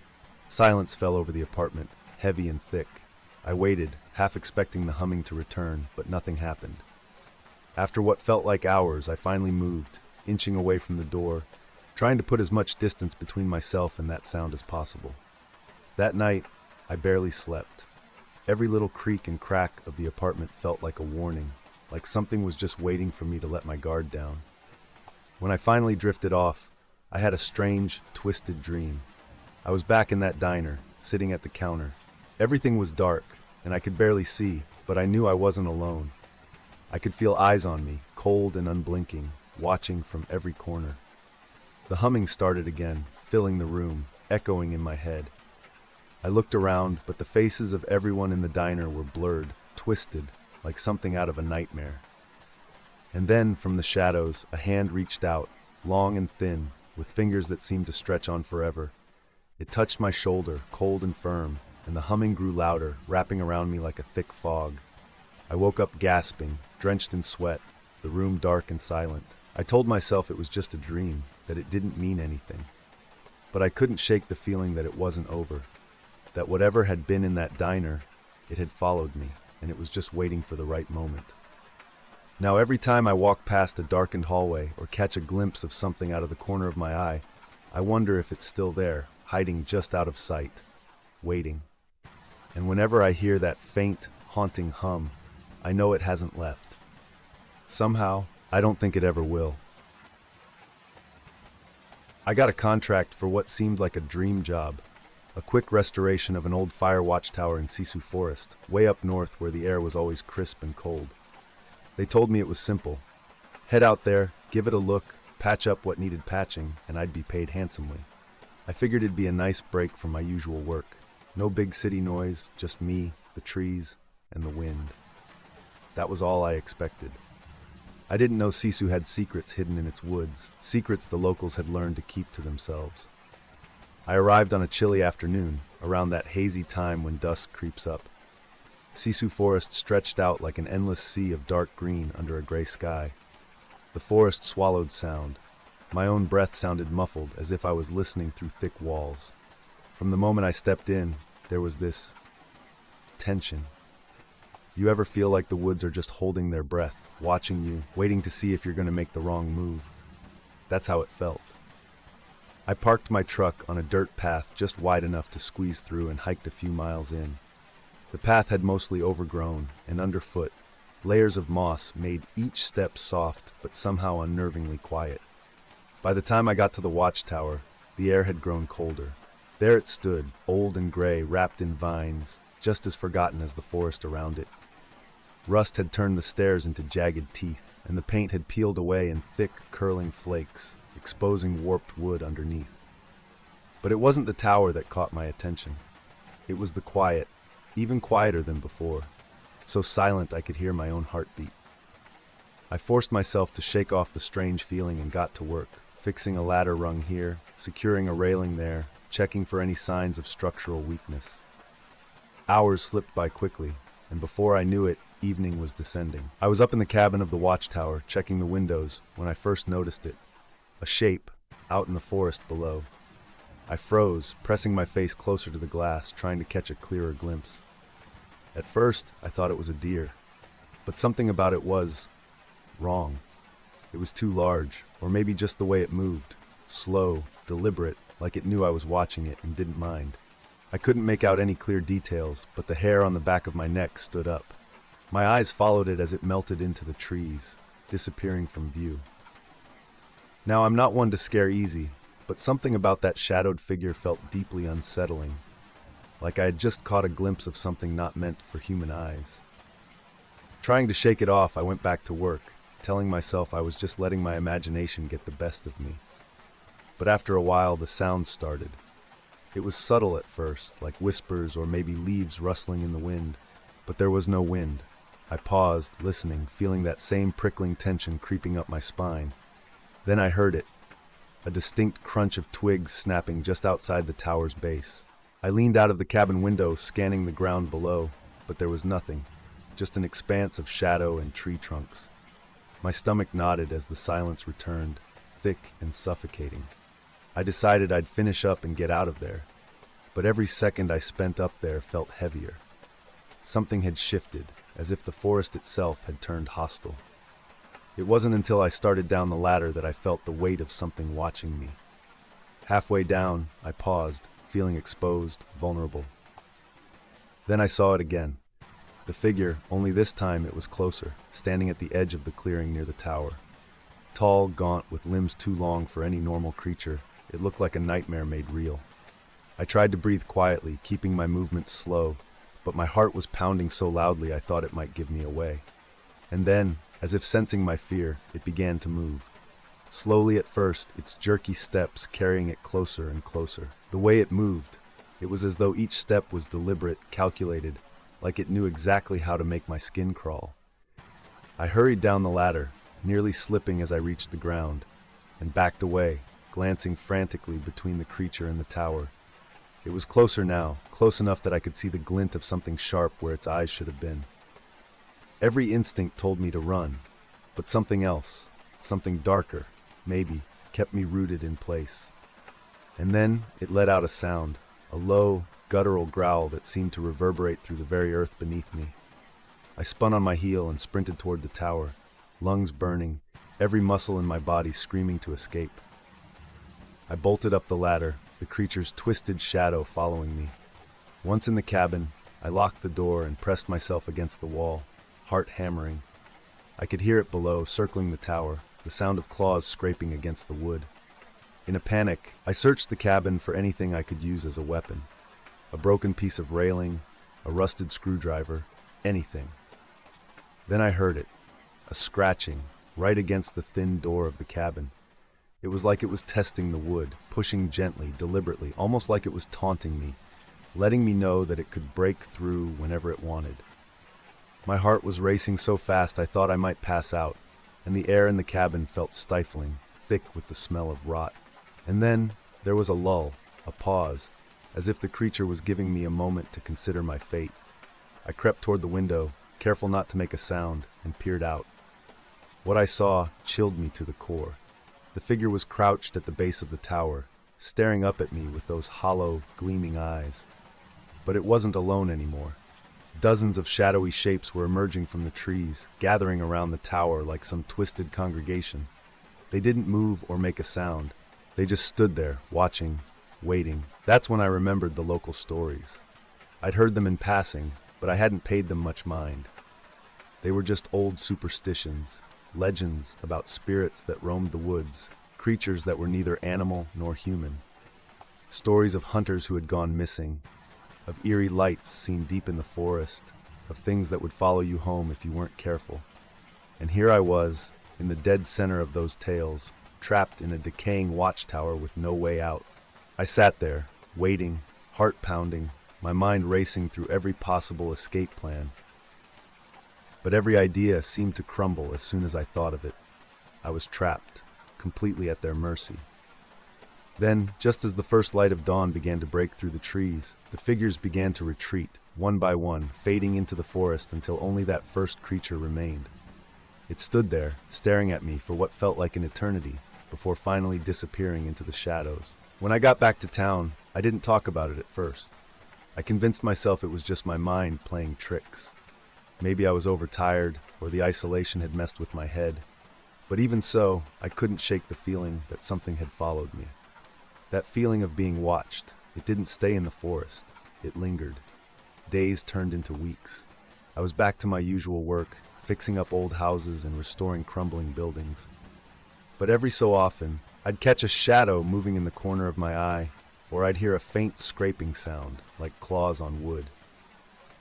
Speaker 1: Silence fell over the apartment, heavy and thick. I waited, half expecting the humming to return, but nothing happened. After what felt like hours, I finally moved, inching away from the door, trying to put as much distance between myself and that sound as possible. That night, I barely slept. Every little creak and crack of the apartment felt like a warning, like something was just waiting for me to let my guard down. When I finally drifted off, I had a strange, twisted dream. I was back in that diner, sitting at the counter. Everything was dark, and I could barely see, but I knew I wasn't alone. I could feel eyes on me, cold and unblinking, watching from every corner. The humming started again, filling the room, echoing in my head. I looked around, but the faces of everyone in the diner were blurred, twisted, like something out of a nightmare. And then, from the shadows, a hand reached out, long and thin, with fingers that seemed to stretch on forever. It touched my shoulder, cold and firm, and the humming grew louder, wrapping around me like a thick fog. I woke up gasping, drenched in sweat, the room dark and silent. I told myself it was just a dream, that it didn't mean anything. But I couldn't shake the feeling that it wasn't over, that whatever had been in that diner, it had followed me, and it was just waiting for the right moment. Now every time I walk past a darkened hallway or catch a glimpse of something out of the corner of my eye, I wonder if it's still there, hiding just out of sight, waiting. And whenever I hear that faint, haunting hum, I know it hasn't left. Somehow, I don't think it ever will. I got a contract for what seemed like a dream job, a quick restoration of an old fire watchtower in Sisu Forest, way up north where the air was always crisp and cold. They told me it was simple. Head out there, give it a look, patch up what needed patching, and I'd be paid handsomely. I figured it'd be a nice break from my usual work. No big city noise, just me, the trees, and the wind. That was all I expected. I didn't know Sisu had secrets hidden in its woods, secrets the locals had learned to keep to themselves. I arrived on a chilly afternoon, around that hazy time when dusk creeps up. Sisu Forest stretched out like an endless sea of dark green under a gray sky. The forest swallowed sound. My own breath sounded muffled, as if I was listening through thick walls. From the moment I stepped in, there was this tension. You ever feel like the woods are just holding their breath, watching you, waiting to see if you're going to make the wrong move? That's how it felt. I parked my truck on a dirt path just wide enough to squeeze through and hiked a few miles in. The path had mostly overgrown, and underfoot, layers of moss made each step soft but somehow unnervingly quiet. By the time I got to the watchtower, the air had grown colder. There it stood, old and gray, wrapped in vines, just as forgotten as the forest around it. Rust had turned the stairs into jagged teeth, and the paint had peeled away in thick, curling flakes, exposing warped wood underneath. But it wasn't the tower that caught my attention. It was the quiet, even quieter than before, so silent I could hear my own heartbeat. I forced myself to shake off the strange feeling and got to work, fixing a ladder rung here, securing a railing there, checking for any signs of structural weakness. Hours slipped by quickly, and before I knew it, evening was descending. I was up in the cabin of the watchtower, checking the windows, when I first noticed it. A shape, out in the forest below. I froze, pressing my face closer to the glass, trying to catch a clearer glimpse. At first, I thought it was a deer, but something about it was wrong. It was too large, or maybe just the way it moved, slow, deliberate, like it knew I was watching it and didn't mind. I couldn't make out any clear details, but the hair on the back of my neck stood up. My eyes followed it as it melted into the trees, disappearing from view. Now, I'm not one to scare easy, but something about that shadowed figure felt deeply unsettling, like I had just caught a glimpse of something not meant for human eyes. Trying to shake it off, I went back to work, telling myself I was just letting my imagination get the best of me. But after a while, the sounds started. It was subtle at first, like whispers or maybe leaves rustling in the wind, but there was no wind. I paused, listening, feeling that same prickling tension creeping up my spine. Then I heard it, a distinct crunch of twigs snapping just outside the tower's base. I leaned out of the cabin window, scanning the ground below, but there was nothing, just an expanse of shadow and tree trunks. My stomach knotted as the silence returned, thick and suffocating. I decided I'd finish up and get out of there, but every second I spent up there felt heavier. Something had shifted, as if the forest itself had turned hostile. It wasn't until I started down the ladder that I felt the weight of something watching me, Halfway down, I paused, feeling exposed, vulnerable. Then I saw it again. The figure, only this time it was closer, standing at the edge of the clearing near the tower. Tall, gaunt, with limbs too long for any normal creature, it looked like a nightmare made real. I tried to breathe quietly, keeping my movements slow, but my heart was pounding so loudly I thought it might give me away. And then, as if sensing my fear, it began to move. Slowly at first, its jerky steps carrying it closer and closer. The way it moved, it was as though each step was deliberate, calculated, like it knew exactly how to make my skin crawl. I hurried down the ladder, nearly slipping as I reached the ground, and backed away, glancing frantically between the creature and the tower. It was closer now, close enough that I could see the glint of something sharp where its eyes should have been. Every instinct told me to run, but something else, something darker, maybe, kept me rooted in place. And then it let out a sound, a low, guttural growl that seemed to reverberate through the very earth beneath me. I spun on my heel and sprinted toward the tower, lungs burning, every muscle in my body screaming to escape. I bolted up the ladder, the creature's twisted shadow following me. Once in the cabin, I locked the door and pressed myself against the wall, heart hammering. I could hear it below, circling the tower, the sound of claws scraping against the wood. In a panic, I searched the cabin for anything I could use as a weapon. A broken piece of railing, a rusted screwdriver, anything. Then I heard it, a scratching, right against the thin door of the cabin. It was like it was testing the wood, pushing gently, deliberately, almost like it was taunting me, letting me know that it could break through whenever it wanted. My heart was racing so fast I thought I might pass out, and the air in the cabin felt stifling, thick with the smell of rot. And then there was a lull, a pause, as if the creature was giving me a moment to consider my fate. I crept toward the window, careful not to make a sound, and peered out. What I saw chilled me to the core. The figure was crouched at the base of the tower, staring up at me with those hollow, gleaming eyes. But it wasn't alone anymore. Dozens of shadowy shapes were emerging from the trees, gathering around the tower like some twisted congregation. They didn't move or make a sound. They just stood there, watching, waiting. That's when I remembered the local stories. I'd heard them in passing, but I hadn't paid them much mind. They were just old superstitions, legends about spirits that roamed the woods, creatures that were neither animal nor human. Stories of hunters who had gone missing, of eerie lights seen deep in the forest, of things that would follow you home if you weren't careful. And here I was, in the dead center of those tales, trapped in a decaying watchtower with no way out. I sat there, waiting, heart pounding, my mind racing through every possible escape plan. But every idea seemed to crumble as soon as I thought of it. I was trapped, completely at their mercy. Then, just as the first light of dawn began to break through the trees, the figures began to retreat, one by one, fading into the forest until only that first creature remained. It stood there, staring at me for what felt like an eternity, before finally disappearing into the shadows. When I got back to town, I didn't talk about it at first. I convinced myself it was just my mind playing tricks. Maybe I was overtired, or the isolation had messed with my head. But even so, I couldn't shake the feeling that something had followed me. That feeling of being watched, it didn't stay in the forest. It lingered. Days turned into weeks. I was back to my usual work, fixing up old houses and restoring crumbling buildings. But every so often, I'd catch a shadow moving in the corner of my eye, or I'd hear a faint scraping sound, like claws on wood.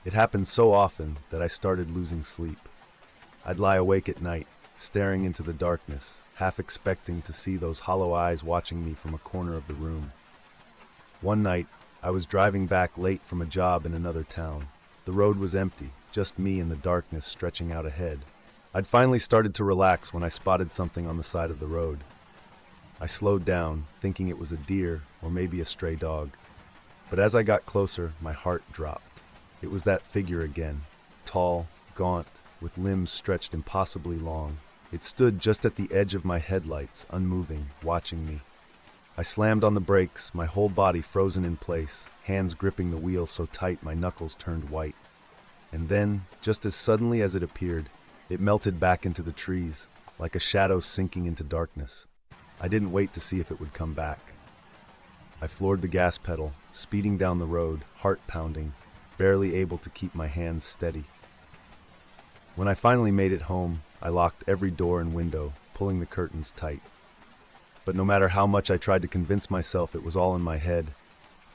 Speaker 1: It happened so often that I started losing sleep. I'd lie awake at night, staring into the darkness, half expecting to see those hollow eyes watching me from a corner of the room. One night, I was driving back late from a job in another town. The road was empty, just me and the darkness stretching out ahead. I'd finally started to relax when I spotted something on the side of the road. I slowed down, thinking it was a deer or maybe a stray dog. But as I got closer, my heart dropped. It was that figure again, tall, gaunt, with limbs stretched impossibly long. It stood just at the edge of my headlights, unmoving, watching me. I slammed on the brakes, my whole body frozen in place, hands gripping the wheel so tight my knuckles turned white. And then, just as suddenly as it appeared, it melted back into the trees, like a shadow sinking into darkness. I didn't wait to see if it would come back. I floored the gas pedal, speeding down the road, heart pounding, barely able to keep my hands steady. When I finally made it home, I locked every door and window, pulling the curtains tight. But no matter how much I tried to convince myself it was all in my head,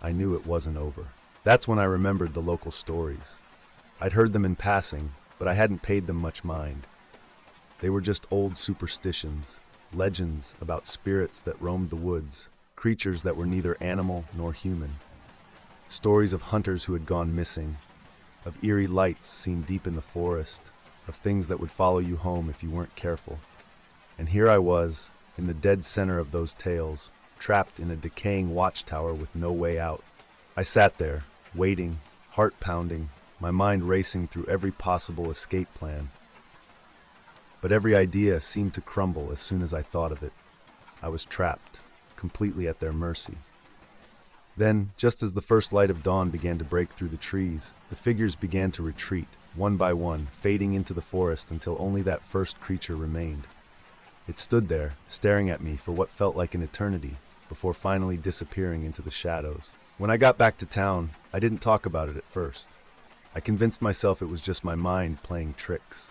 Speaker 1: I knew it wasn't over. That's when I remembered the local stories. I'd heard them in passing, but I hadn't paid them much mind. They were just old superstitions, legends about spirits that roamed the woods, creatures that were neither animal nor human. Stories of hunters who had gone missing, of eerie lights seen deep in the forest, of things that would follow you home if you weren't careful. And here I was, in the dead center of those tales, trapped in a decaying watchtower with no way out. I sat there, waiting, heart pounding, my mind racing through every possible escape plan. But every idea seemed to crumble as soon as I thought of it. I was trapped, completely at their mercy. Then, just as the first light of dawn began to break through the trees, the figures began to retreat, one by one, fading into the forest until only that first creature remained. It stood there, staring at me for what felt like an eternity, before finally disappearing into the shadows. When I got back to town, I didn't talk about it at first. I convinced myself it was just my mind playing tricks.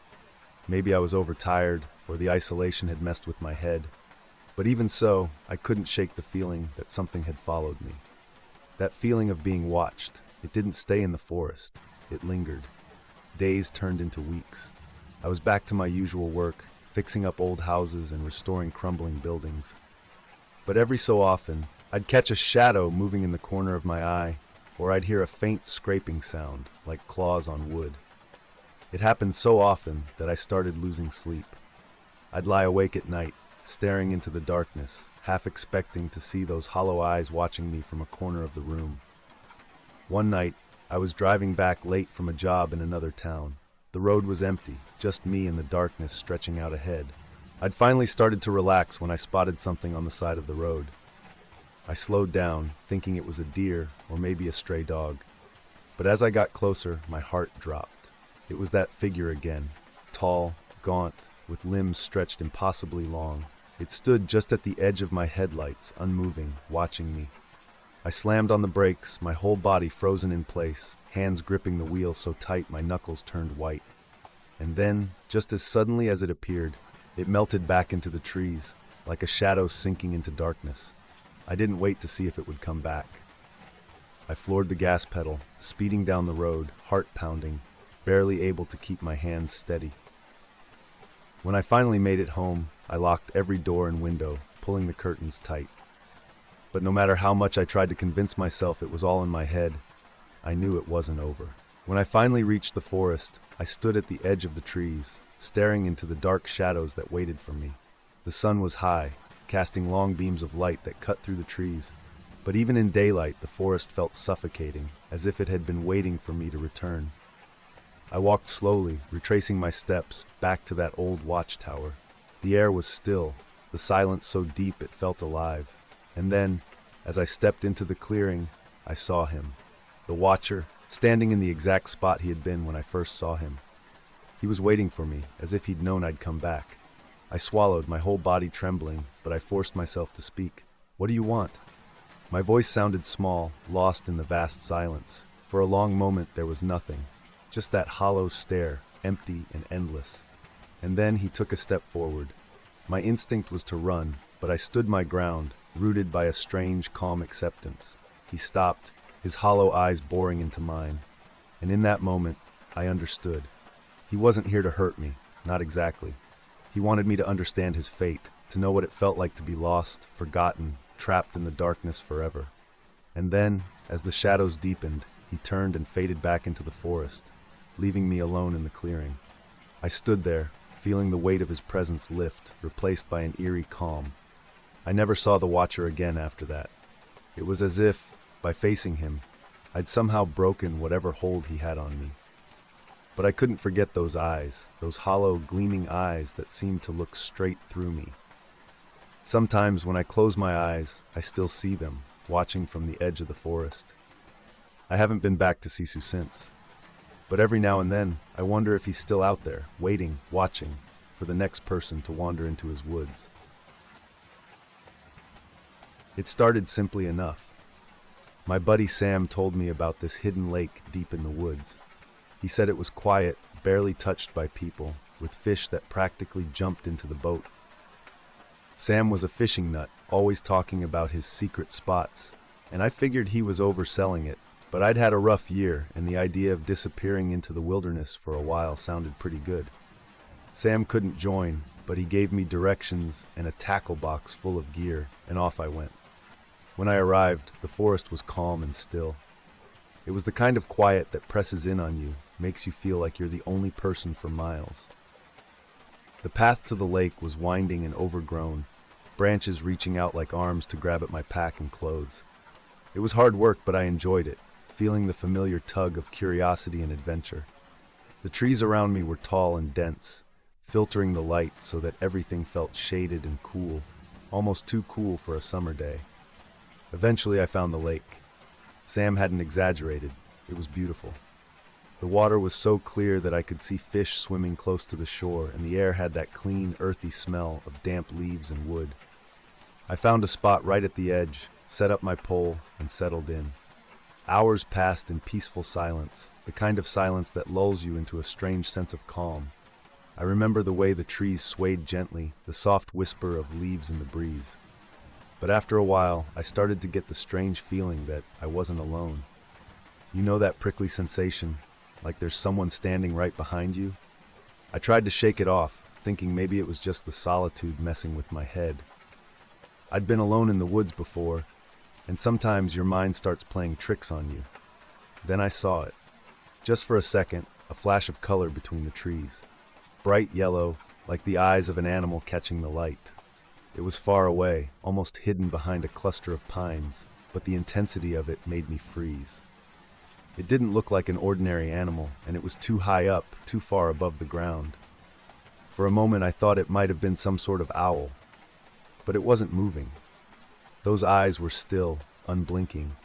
Speaker 1: Maybe I was overtired, or the isolation had messed with my head. But even so, I couldn't shake the feeling that something had followed me. That feeling of being watched, it didn't stay in the forest. It lingered. Days turned into weeks. I was back to my usual work, fixing up old houses and restoring crumbling buildings. But every so often, I'd catch a shadow moving in the corner of my eye, or I'd hear a faint scraping sound, like claws on wood. It happened so often that I started losing sleep. I'd lie awake at night, staring into the darkness, half expecting to see those hollow eyes watching me from a corner of the room. One night, I was driving back late from a job in another town. The road was empty, just me and the darkness stretching out ahead. I'd finally started to relax when I spotted something on the side of the road. I slowed down, thinking it was a deer or maybe a stray dog. But as I got closer, my heart dropped. It was that figure again, tall, gaunt, with limbs stretched impossibly long. It stood just at the edge of my headlights, unmoving, watching me. I slammed on the brakes, my whole body frozen in place, hands gripping the wheel so tight my knuckles turned white. And then, just as suddenly as it appeared, it melted back into the trees, like a shadow sinking into darkness. I didn't wait to see if it would come back. I floored the gas pedal, speeding down the road, heart pounding, barely able to keep my hands steady. When I finally made it home, I locked every door and window, pulling the curtains tight. But no matter how much I tried to convince myself it was all in my head, I knew it wasn't over. When I finally reached the forest, I stood at the edge of the trees, staring into the dark shadows that waited for me. The sun was high, casting long beams of light that cut through the trees. But even in daylight, the forest felt suffocating, as if it had been waiting for me to return. I walked slowly, retracing my steps, back to that old watchtower. The air was still, the silence so deep it felt alive. And then, as I stepped into the clearing, I saw him. The Watcher, standing in the exact spot he had been when I first saw him. He was waiting for me, as if he'd known I'd come back. I swallowed, my whole body trembling, but I forced myself to speak. "What do you want?" My voice sounded small, lost in the vast silence. For a long moment there was nothing, just that hollow stare, empty and endless. And then he took a step forward. My instinct was to run, but I stood my ground, rooted by a strange, calm acceptance. He stopped, his hollow eyes boring into mine. And in that moment, I understood. He wasn't here to hurt me, not exactly. He wanted me to understand his fate, to know what it felt like to be lost, forgotten, trapped in the darkness forever. And then, as the shadows deepened, he turned and faded back into the forest, leaving me alone in the clearing. I stood there, feeling the weight of his presence lift, replaced by an eerie calm. I never saw the Watcher again after that. It was as if, by facing him, I'd somehow broken whatever hold he had on me. But I couldn't forget those eyes, those hollow, gleaming eyes that seemed to look straight through me. Sometimes when I close my eyes, I still see them, watching from the edge of the forest. I haven't been back to Sisu since. But every now and then, I wonder if he's still out there, waiting, watching, for the next person to wander into his woods. It started simply enough. My buddy Sam told me about this hidden lake deep in the woods. He said it was quiet, barely touched by people, with fish that practically jumped into the boat. Sam was a fishing nut, always talking about his secret spots, and I figured he was overselling it, but I'd had a rough year, and the idea of disappearing into the wilderness for a while sounded pretty good. Sam couldn't join, but he gave me directions and a tackle box full of gear, and off I went. When I arrived, the forest was calm and still. It was the kind of quiet that presses in on you, makes you feel like you're the only person for miles. The path to the lake was winding and overgrown, branches reaching out like arms to grab at my pack and clothes. It was hard work, but I enjoyed it, feeling the familiar tug of curiosity and adventure. The trees around me were tall and dense, filtering the light so that everything felt shaded and cool, almost too cool for a summer day. Eventually I found the lake. Sam hadn't exaggerated, it was beautiful. The water was so clear that I could see fish swimming close to the shore, and the air had that clean, earthy smell of damp leaves and wood. I found a spot right at the edge, set up my pole, and settled in. Hours passed in peaceful silence, the kind of silence that lulls you into a strange sense of calm. I remember the way the trees swayed gently, the soft whisper of leaves in the breeze. But after a while, I started to get the strange feeling that I wasn't alone. You know that prickly sensation, like there's someone standing right behind you? I tried to shake it off, thinking maybe it was just the solitude messing with my head. I'd been alone in the woods before, and sometimes your mind starts playing tricks on you. Then I saw it. Just for a second, a flash of color between the trees. Bright yellow, like the eyes of an animal catching the light. It was far away, almost hidden behind a cluster of pines, but the intensity of it made me freeze. It didn't look like an ordinary animal, and it was too high up, too far above the ground. For a moment I thought it might have been some sort of owl, but it wasn't moving. Those eyes were still, unblinking,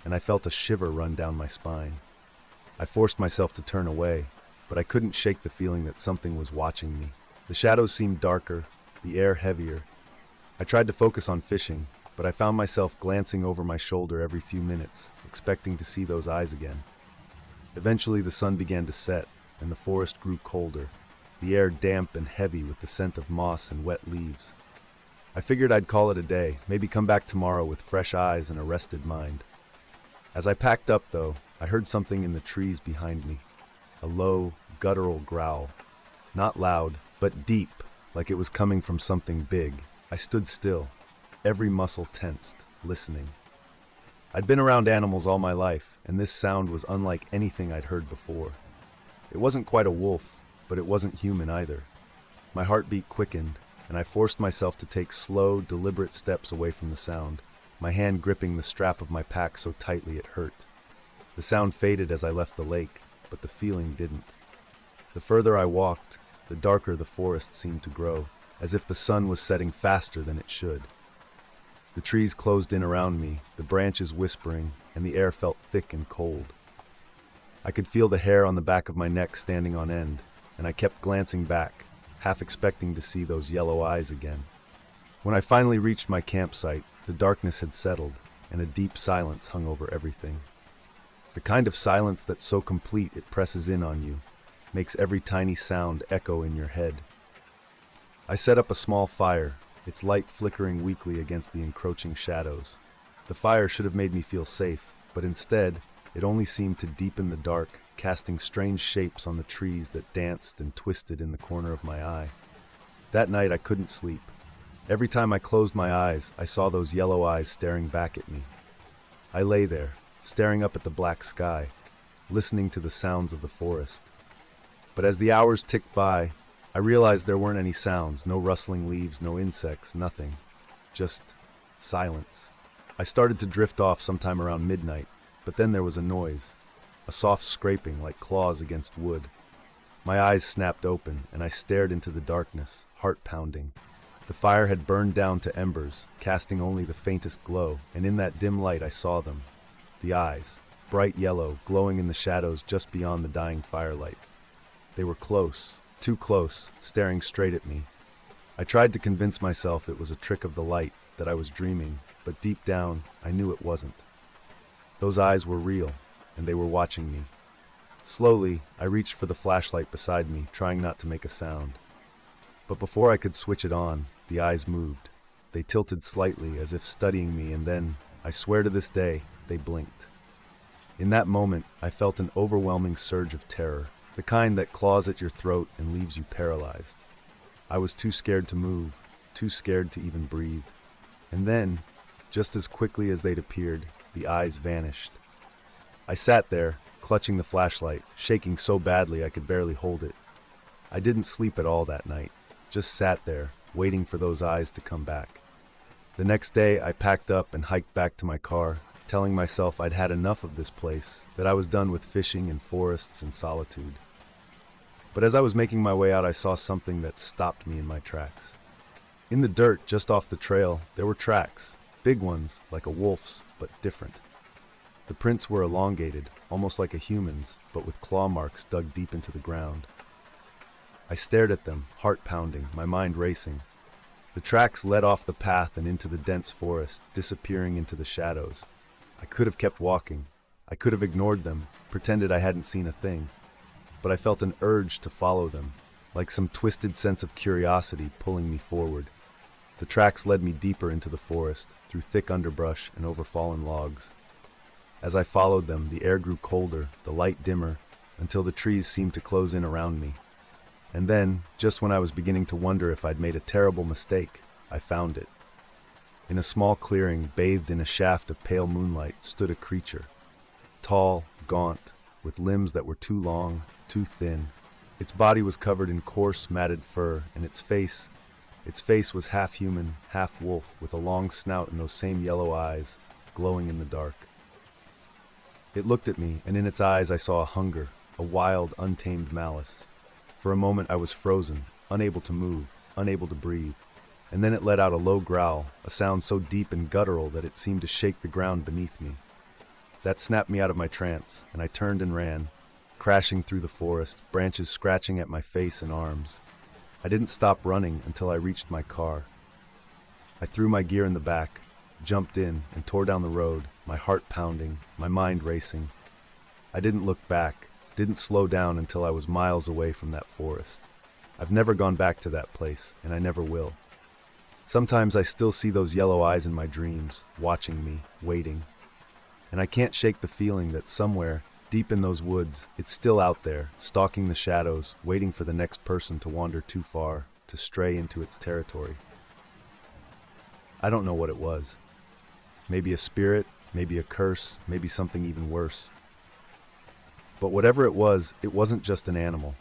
Speaker 1: and I felt a shiver run down my spine. I forced myself to turn away, but I couldn't shake the feeling that something was watching me. The shadows seemed darker, the air heavier. I tried to focus on fishing, but I found myself glancing over my shoulder every few minutes, expecting to see those eyes again. Eventually the sun began to set, and the forest grew colder, the air damp and heavy with the scent of moss and wet leaves. I figured I'd call it a day, maybe come back tomorrow with fresh eyes and a rested mind. As I packed up, though, I heard something in the trees behind me. A low, guttural growl. Not loud, but deep, like it was coming from something big. I stood still, every muscle tensed, listening. I'd been around animals all my life, and this sound was unlike anything I'd heard before. It wasn't quite a wolf, but it wasn't human either. My heartbeat quickened, and I forced myself to take slow, deliberate steps away from the sound, my hand gripping the strap of my pack so tightly it hurt. The sound faded as I left the lake, but the feeling didn't. The further I walked, the darker the forest seemed to grow, as if the sun was setting faster than it should. The trees closed in around me, the branches whispering, and the air felt thick and cold. I could feel the hair on the back of my neck standing on end, and I kept glancing back, half expecting to see those yellow eyes again. When I finally reached my campsite, the darkness had settled, and a deep silence hung over everything. The kind of silence that's so complete it presses in on you, makes every tiny sound echo in your head. I set up a small fire, its light flickering weakly against the encroaching shadows. The fire should have made me feel safe, but instead, it only seemed to deepen the dark, casting strange shapes on the trees that danced and twisted in the corner of my eye. That night I couldn't sleep. Every time I closed my eyes, I saw those yellow eyes staring back at me. I lay there, staring up at the black sky, listening to the sounds of the forest. But as the hours ticked by, I realized there weren't any sounds, no rustling leaves, no insects, nothing. Just silence. I started to drift off sometime around midnight, but then there was a noise, a soft scraping like claws against wood. My eyes snapped open, and I stared into the darkness, heart pounding. The fire had burned down to embers, casting only the faintest glow, and in that dim light I saw them. The eyes, bright yellow, glowing in the shadows just beyond the dying firelight. They were close, too close, staring straight at me. I tried to convince myself it was a trick of the light, that I was dreaming, but deep down, I knew it wasn't. Those eyes were real, and they were watching me. Slowly, I reached for the flashlight beside me, trying not to make a sound. But before I could switch it on, the eyes moved. They tilted slightly, as if studying me, and then, I swear to this day, they blinked. In that moment, I felt an overwhelming surge of terror, the kind that claws at your throat and leaves you paralyzed. I was too scared to move, too scared to even breathe. And then, just as quickly as they'd appeared, the eyes vanished. I sat there, clutching the flashlight, shaking so badly I could barely hold it. I didn't sleep at all that night, just sat there, waiting for those eyes to come back. The next day, I packed up and hiked back to my car, telling myself I'd had enough of this place, that I was done with fishing in forests and solitude. But as I was making my way out, I saw something that stopped me in my tracks. In the dirt just off the trail, there were tracks, big ones, like a wolf's, but different. The prints were elongated, almost like a human's, but with claw marks dug deep into the ground. I stared at them, heart pounding, my mind racing. The tracks led off the path and into the dense forest, disappearing into the shadows. I could have kept walking. I could have ignored them, pretended I hadn't seen a thing. But I felt an urge to follow them, like some twisted sense of curiosity pulling me forward. The tracks led me deeper into the forest, through thick underbrush and over fallen logs. As I followed them, the air grew colder, the light dimmer, until the trees seemed to close in around me. And then, just when I was beginning to wonder if I'd made a terrible mistake, I found it. In a small clearing, bathed in a shaft of pale moonlight, stood a creature. Tall, gaunt, with limbs that were too long, too thin. Its body was covered in coarse, matted fur, and its face was half human, half wolf, with a long snout and those same yellow eyes, glowing in the dark. It looked at me, and in its eyes I saw a hunger, a wild, untamed malice. For a moment I was frozen, unable to move, unable to breathe, and then it let out a low growl, a sound so deep and guttural that it seemed to shake the ground beneath me. That snapped me out of my trance, and I turned and ran, crashing through the forest, branches scratching at my face and arms. I didn't stop running until I reached my car. I threw my gear in the back, jumped in, and tore down the road, my heart pounding, my mind racing. I didn't look back, didn't slow down until I was miles away from that forest. I've never gone back to that place, and I never will. Sometimes I still see those yellow eyes in my dreams, watching me, waiting. And I can't shake the feeling that somewhere, deep in those woods, it's still out there, stalking the shadows, waiting for the next person to wander too far, to stray into its territory. I don't know what it was. Maybe a spirit, maybe a curse, maybe something even worse. But whatever it wasn't just an animal.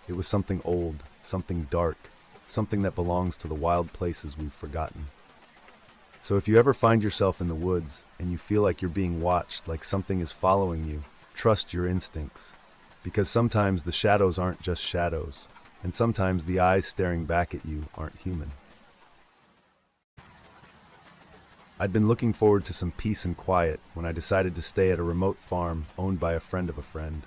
Speaker 1: It was something old, something dark, something that belongs to the wild places we've forgotten. So if you ever find yourself in the woods and you feel like you're being watched, like something is following you, trust your instincts. Because sometimes the shadows aren't just shadows, and sometimes the eyes staring back at you aren't human. I'd been looking forward to some peace and quiet when I decided to stay at a remote farm owned by a friend of a friend.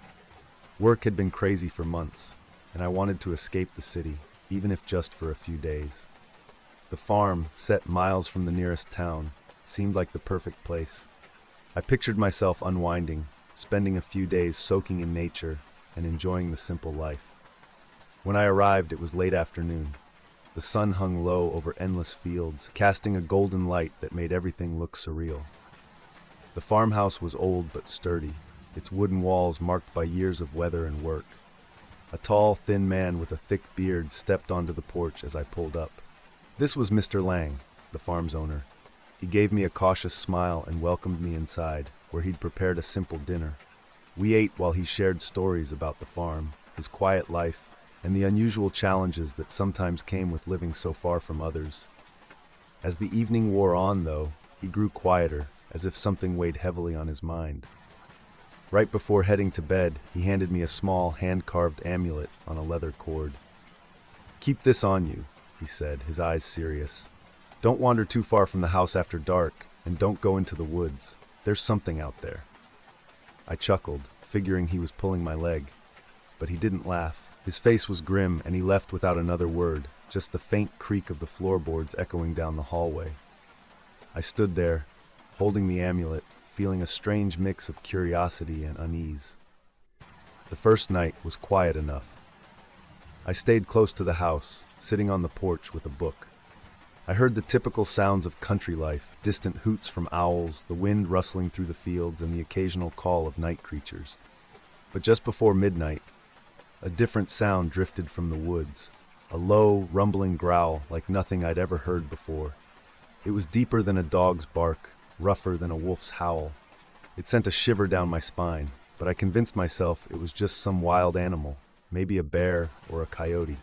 Speaker 1: Work had been crazy for months, and I wanted to escape the city, even if just for a few days. The farm, set miles from the nearest town, seemed like the perfect place. I pictured myself unwinding, spending a few days soaking in nature and enjoying the simple life. When I arrived, it was late afternoon. The sun hung low over endless fields, casting a golden light that made everything look surreal. The farmhouse was old but sturdy, its wooden walls marked by years of weather and work. A tall, thin man with a thick beard stepped onto the porch as I pulled up. This was Mr. Lang, the farm's owner. He gave me a cautious smile and welcomed me inside, where he'd prepared a simple dinner. We ate while he shared stories about the farm, his quiet life, and the unusual challenges that sometimes came with living so far from others. As the evening wore on, though, he grew quieter, as if something weighed heavily on his mind. Right before heading to bed, he handed me a small, hand-carved amulet on a leather cord. "Keep this on you," he said, his eyes serious. "Don't wander too far from the house after dark, and don't go into the woods. There's something out there." I chuckled, figuring he was pulling my leg. But he didn't laugh. His face was grim, and he left without another word, just the faint creak of the floorboards echoing down the hallway. I stood there, holding the amulet, feeling a strange mix of curiosity and unease. The first night was quiet enough. I stayed close to the house, sitting on the porch with a book. I heard the typical sounds of country life, distant hoots from owls, the wind rustling through the fields, and the occasional call of night creatures. But just before midnight, a different sound drifted from the woods, a low, rumbling growl like nothing I'd ever heard before. It was deeper than a dog's bark, rougher than a wolf's howl. It sent a shiver down my spine, but I convinced myself it was just some wild animal, maybe a bear or a coyote.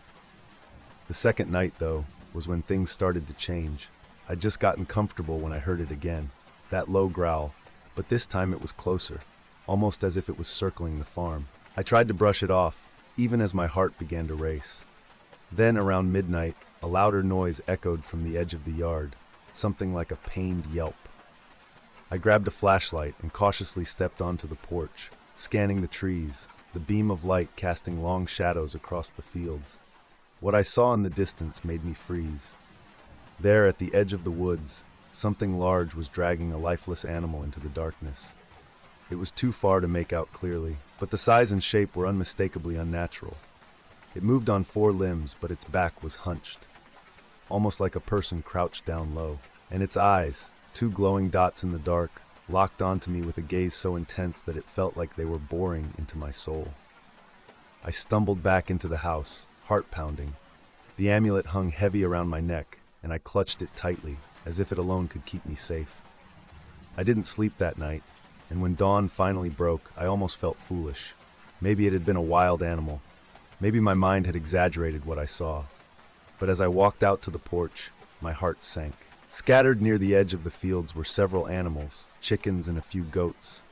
Speaker 1: The second night, though, was when things started to change. I'd just gotten comfortable when I heard it again, that low growl, but this time it was closer, almost as if it was circling the farm. I tried to brush it off, even as my heart began to race. Then, around midnight, a louder noise echoed from the edge of the yard, something like a pained yelp. I grabbed a flashlight and cautiously stepped onto the porch, scanning the trees, the beam of light casting long shadows across the fields. What I saw in the distance made me freeze. There, at the edge of the woods, something large was dragging a lifeless animal into the darkness. It was too far to make out clearly, but the size and shape were unmistakably unnatural. It moved on four limbs, but its back was hunched, almost like a person crouched down low, and its eyes, two glowing dots in the dark, locked onto me with a gaze so intense that it felt like they were boring into my soul. I stumbled back into the house, heart pounding. The amulet hung heavy around my neck, and I clutched it tightly, as if it alone could keep me safe. I didn't sleep that night, and when dawn finally broke, I almost felt foolish. Maybe it had been a wild animal. Maybe my mind had exaggerated what I saw. But as I walked out to the porch, my heart sank. Scattered near the edge of the fields were several animals, chickens and a few goats,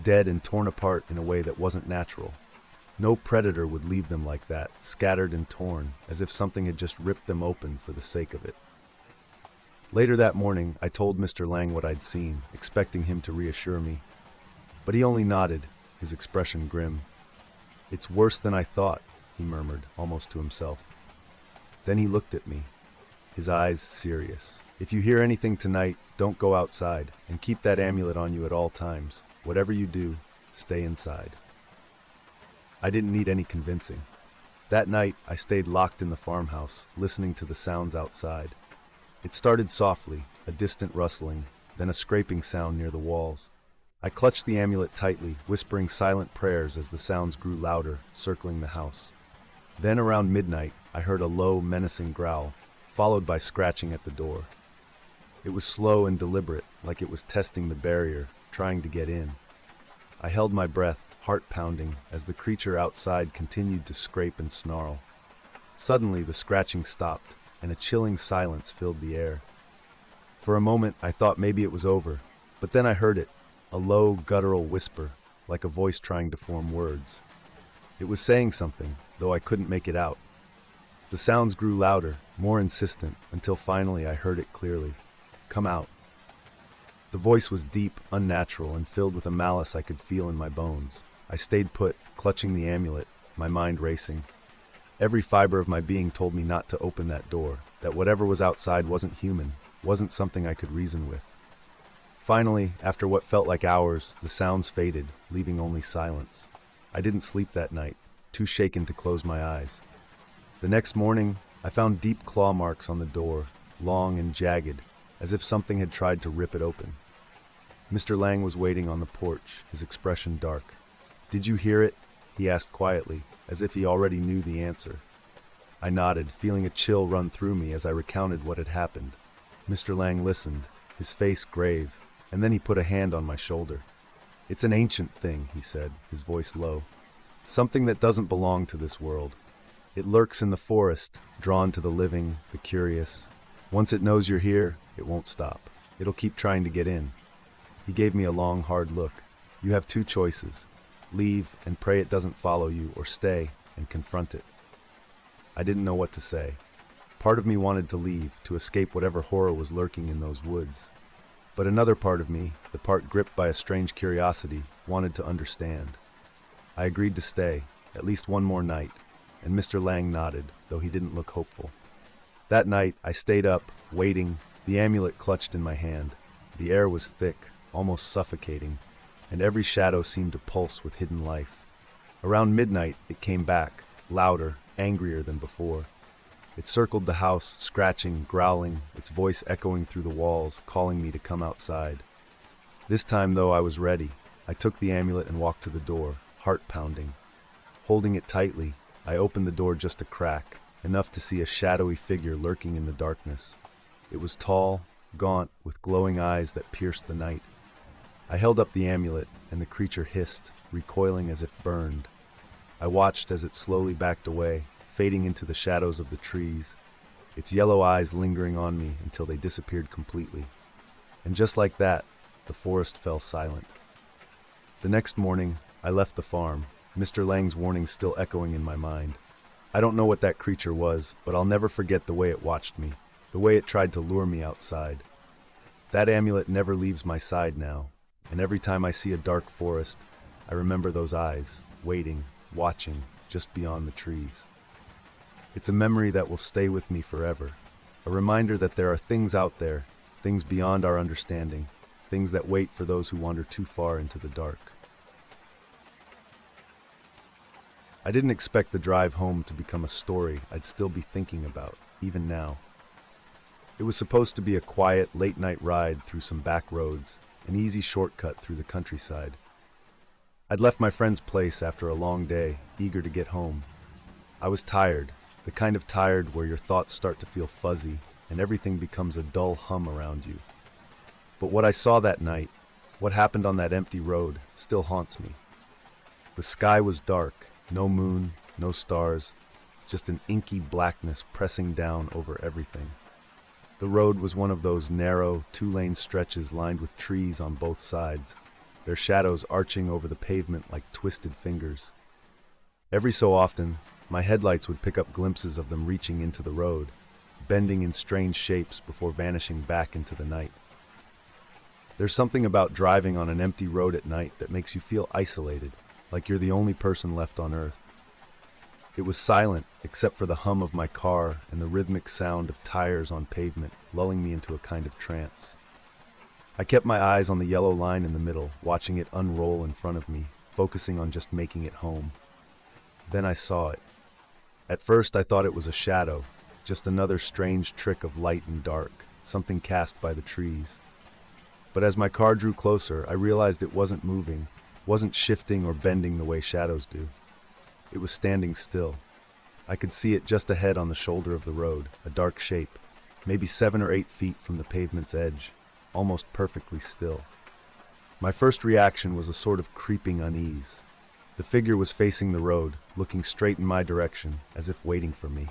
Speaker 1: dead and torn apart in a way that wasn't natural. No predator would leave them like that, scattered and torn, as if something had just ripped them open for the sake of it. Later that morning, I told Mr. Lang what I'd seen, expecting him to reassure me. But he only nodded, his expression grim. "It's worse than I thought," he murmured, almost to himself. Then he looked at me, his eyes serious. "If you hear anything tonight, don't go outside, and keep that amulet on you at all times. Whatever you do, stay inside." I didn't need any convincing. That night, I stayed locked in the farmhouse, listening to the sounds outside. It started softly, a distant rustling, then a scraping sound near the walls. I clutched the amulet tightly, whispering silent prayers as the sounds grew louder, circling the house. Then around midnight, I heard a low, menacing growl, followed by scratching at the door. It was slow and deliberate, like it was testing the barrier, trying to get in. I held my breath, heart pounding, as the creature outside continued to scrape and snarl. Suddenly, the scratching stopped, and a chilling silence filled the air. For a moment, I thought maybe it was over, but then I heard it, a low, guttural whisper, like a voice trying to form words. It was saying something, though I couldn't make it out. The sounds grew louder, more insistent, until finally I heard it clearly. "Come out." The voice was deep, unnatural, and filled with a malice I could feel in my bones. I stayed put, clutching the amulet, my mind racing. Every fiber of my being told me not to open that door, that whatever was outside wasn't human, wasn't something I could reason with. Finally, after what felt like hours, the sounds faded, leaving only silence. I didn't sleep that night, too shaken to close my eyes. The next morning, I found deep claw marks on the door, long and jagged, as if something had tried to rip it open. Mr. Lang was waiting on the porch, his expression dark. "Did you hear it?" he asked quietly, as if he already knew the answer. I nodded, feeling a chill run through me as I recounted what had happened. Mr. Lang listened, his face grave, and then he put a hand on my shoulder. "It's an ancient thing," he said, his voice low. "Something that doesn't belong to this world. It lurks in the forest, drawn to the living, the curious. Once it knows you're here, it won't stop. It'll keep trying to get in." He gave me a long, hard look. "You have two choices. Leave and pray it doesn't follow you, or stay and confront it." I didn't know what to say. Part of me wanted to leave, to escape whatever horror was lurking in those woods. But another part of me, the part gripped by a strange curiosity, wanted to understand. I agreed to stay, at least one more night, and Mr. Lang nodded, though he didn't look hopeful. That night, I stayed up, waiting, the amulet clutched in my hand. The air was thick, almost suffocating, and every shadow seemed to pulse with hidden life. Around midnight, it came back, louder, angrier than before. It circled the house, scratching, growling, its voice echoing through the walls, calling me to come outside. This time, though, I was ready. I took the amulet and walked to the door, heart pounding. Holding it tightly, I opened the door just a crack, enough to see a shadowy figure lurking in the darkness. It was tall, gaunt, with glowing eyes that pierced the night. I held up the amulet, and the creature hissed, recoiling as if burned. I watched as it slowly backed away, fading into the shadows of the trees, its yellow eyes lingering on me until they disappeared completely. And just like that, the forest fell silent. The next morning, I left the farm, Mr. Lang's warning still echoing in my mind. I don't know what that creature was, but I'll never forget the way it watched me, the way it tried to lure me outside. That amulet never leaves my side now, and every time I see a dark forest, I remember those eyes, waiting, watching, just beyond the trees. It's a memory that will stay with me forever, a reminder that there are things out there, things beyond our understanding, things that wait for those who wander too far into the dark. I didn't expect the drive home to become a story I'd still be thinking about, even now. It was supposed to be a quiet, late-night ride through some back roads, an easy shortcut through the countryside. I'd left my friend's place after a long day, eager to get home. I was tired, the kind of tired where your thoughts start to feel fuzzy and everything becomes a dull hum around you. But what I saw that night, what happened on that empty road, still haunts me. The sky was dark, no moon, no stars, just an inky blackness pressing down over everything. The road was one of those narrow, two-lane stretches lined with trees on both sides, their shadows arching over the pavement like twisted fingers. Every so often, my headlights would pick up glimpses of them reaching into the road, bending in strange shapes before vanishing back into the night. There's something about driving on an empty road at night that makes you feel isolated, like you're the only person left on Earth. It was silent, except for the hum of my car and the rhythmic sound of tires on pavement, lulling me into a kind of trance. I kept my eyes on the yellow line in the middle, watching it unroll in front of me, focusing on just making it home. Then I saw it. At first I thought it was a shadow, just another strange trick of light and dark, something cast by the trees. But as my car drew closer, I realized it wasn't moving, wasn't shifting or bending the way shadows do. It was standing still. I could see it just ahead on the shoulder of the road, a dark shape, maybe 7 or 8 feet from the pavement's edge, almost perfectly still. My first reaction was a sort of creeping unease. The figure was facing the road, looking straight in my direction, as if waiting for me.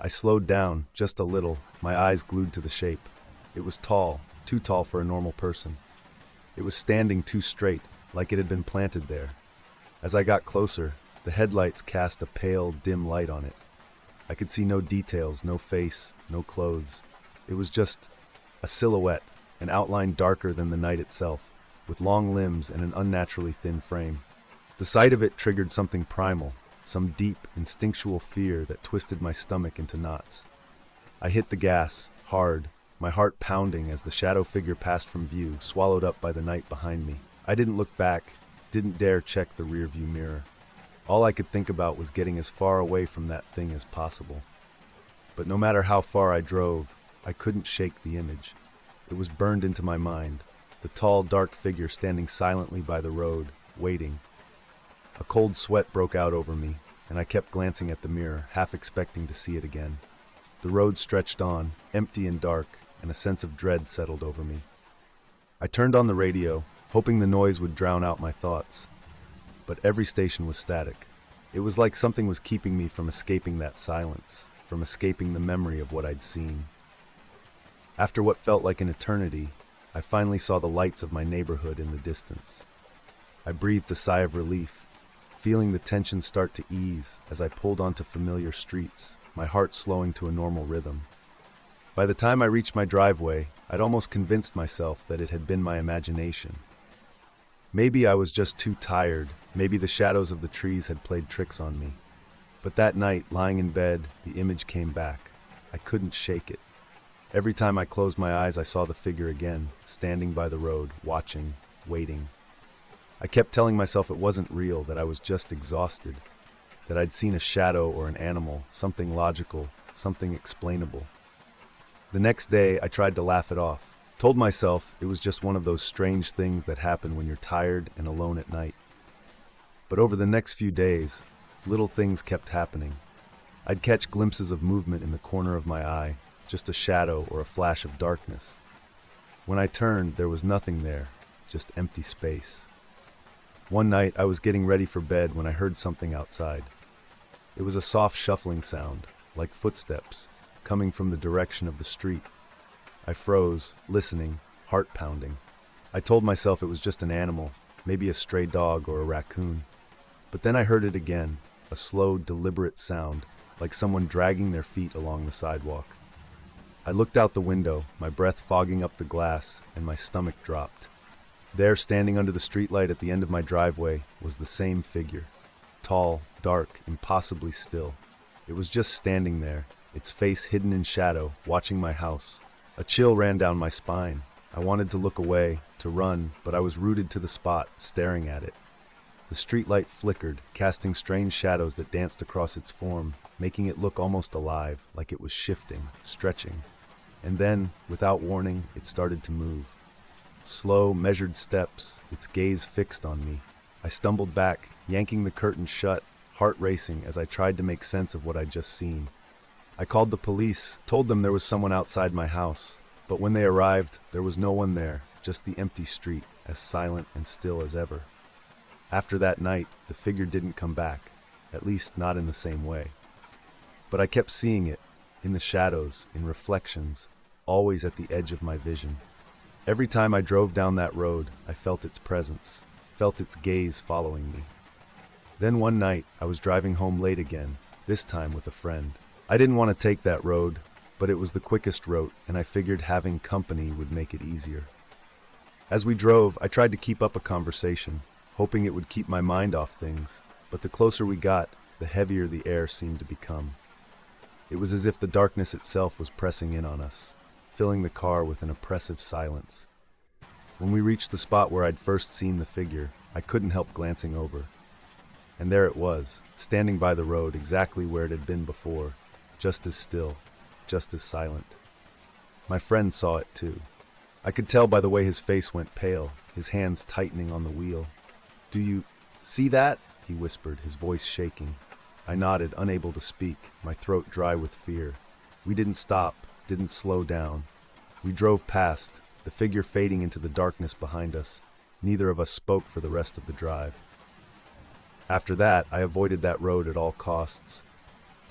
Speaker 1: I slowed down, just a little, my eyes glued to the shape. It was tall, too tall for a normal person. It was standing too straight, like it had been planted there. As I got closer, the headlights cast a pale, dim light on it. I could see no details, no face, no clothes. It was just a silhouette, an outline darker than the night itself, with long limbs and an unnaturally thin frame. The sight of it triggered something primal, some deep, instinctual fear that twisted my stomach into knots. I hit the gas, hard, my heart pounding as the shadow figure passed from view, swallowed up by the night behind me. I didn't look back, didn't dare check the rearview mirror. All I could think about was getting as far away from that thing as possible. But no matter how far I drove, I couldn't shake the image. It was burned into my mind, the tall, dark figure standing silently by the road, waiting. A cold sweat broke out over me, and I kept glancing at the mirror, half expecting to see it again. The road stretched on, empty and dark, and a sense of dread settled over me. I turned on the radio, hoping the noise would drown out my thoughts. But every station was static. It was like something was keeping me from escaping that silence, from escaping the memory of what I'd seen. After what felt like an eternity, I finally saw the lights of my neighborhood in the distance. I breathed a sigh of relief, feeling the tension start to ease as I pulled onto familiar streets, my heart slowing to a normal rhythm. By the time I reached my driveway, I'd almost convinced myself that it had been my imagination. Maybe I was just too tired, maybe the shadows of the trees had played tricks on me. But that night, lying in bed, the image came back. I couldn't shake it. Every time I closed my eyes, I saw the figure again, standing by the road, watching, waiting. I kept telling myself it wasn't real, that I was just exhausted, that I'd seen a shadow or an animal, something logical, something explainable. The next day, I tried to laugh it off, told myself it was just one of those strange things that happen when you're tired and alone at night. But over the next few days, little things kept happening. I'd catch glimpses of movement in the corner of my eye, just a shadow or a flash of darkness. When I turned, there was nothing there, just empty space. One night, I was getting ready for bed when I heard something outside. It was a soft shuffling sound, like footsteps, coming from the direction of the street. I froze, listening, heart pounding. I told myself it was just an animal, maybe a stray dog or a raccoon. But then I heard it again, a slow, deliberate sound, like someone dragging their feet along the sidewalk. I looked out the window, my breath fogging up the glass, and my stomach dropped. There, standing under the streetlight at the end of my driveway, was the same figure. Tall, dark, impossibly still. It was just standing there, its face hidden in shadow, watching my house. A chill ran down my spine. I wanted to look away, to run, but I was rooted to the spot, staring at it. The streetlight flickered, casting strange shadows that danced across its form, making it look almost alive, like it was shifting, stretching. And then, without warning, it started to move. Slow, measured steps, its gaze fixed on me. I stumbled back, yanking the curtain shut, heart racing as I tried to make sense of what I'd just seen. I called the police, told them there was someone outside my house, but when they arrived, there was no one there, just the empty street, as silent and still as ever. After that night, the figure didn't come back, at least not in the same way. But I kept seeing it, in the shadows, in reflections, always at the edge of my vision. Every time I drove down that road, I felt its presence, felt its gaze following me. Then one night, I was driving home late again, this time with a friend. I didn't want to take that road, but it was the quickest route, and I figured having company would make it easier. As we drove, I tried to keep up a conversation, hoping it would keep my mind off things, but the closer we got, the heavier the air seemed to become. It was as if the darkness itself was pressing in on us, filling the car with an oppressive silence. When we reached the spot where I'd first seen the figure, I couldn't help glancing over. And there it was, standing by the road exactly where it had been before, just as still, just as silent. My friend saw it too. I could tell by the way his face went pale, his hands tightening on the wheel. "Do you see that?" he whispered, his voice shaking. I nodded, unable to speak, my throat dry with fear. We didn't stop, didn't slow down. We drove past, the figure fading into the darkness behind us. Neither of us spoke for the rest of the drive. After that, I avoided that road at all costs.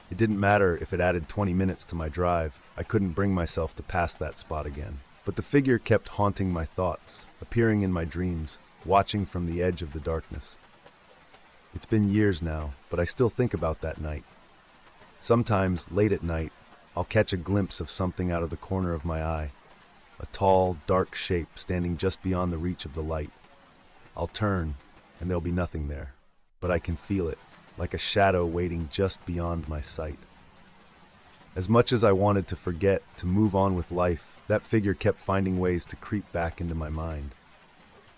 Speaker 1: It didn't matter if it added 20 minutes to my drive. I couldn't bring myself to pass that spot again. But the figure kept haunting my thoughts, appearing in my dreams, watching from the edge of the darkness. It's been years now, but I still think about that night. Sometimes, late at night, I'll catch a glimpse of something out of the corner of my eye. A tall, dark shape standing just beyond the reach of the light. I'll turn, and there'll be nothing there. But I can feel it, like a shadow waiting just beyond my sight. As much as I wanted to forget, to move on with life, that figure kept finding ways to creep back into my mind.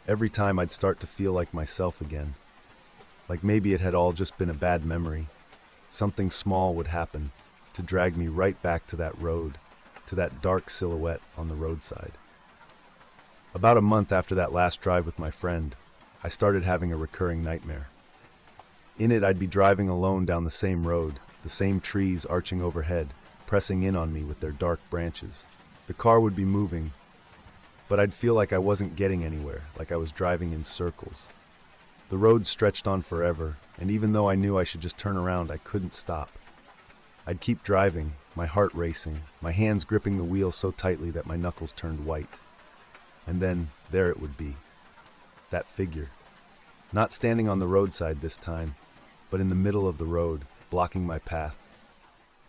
Speaker 1: Every time I'd start to feel like myself again. Like maybe it had all just been a bad memory. Something small would happen to drag me right back to that road, to that dark silhouette on the roadside. About a month after that last drive with my friend, I started having a recurring nightmare. In it, I'd be driving alone down the same road, the same trees arching overhead, pressing in on me with their dark branches. The car would be moving, but I'd feel like I wasn't getting anywhere, like I was driving in circles. The road stretched on forever, and even though I knew I should just turn around, I couldn't stop. I'd keep driving, my heart racing, my hands gripping the wheel so tightly that my knuckles turned white. And then, there it would be. That figure. Not standing on the roadside this time, but in the middle of the road, blocking my path.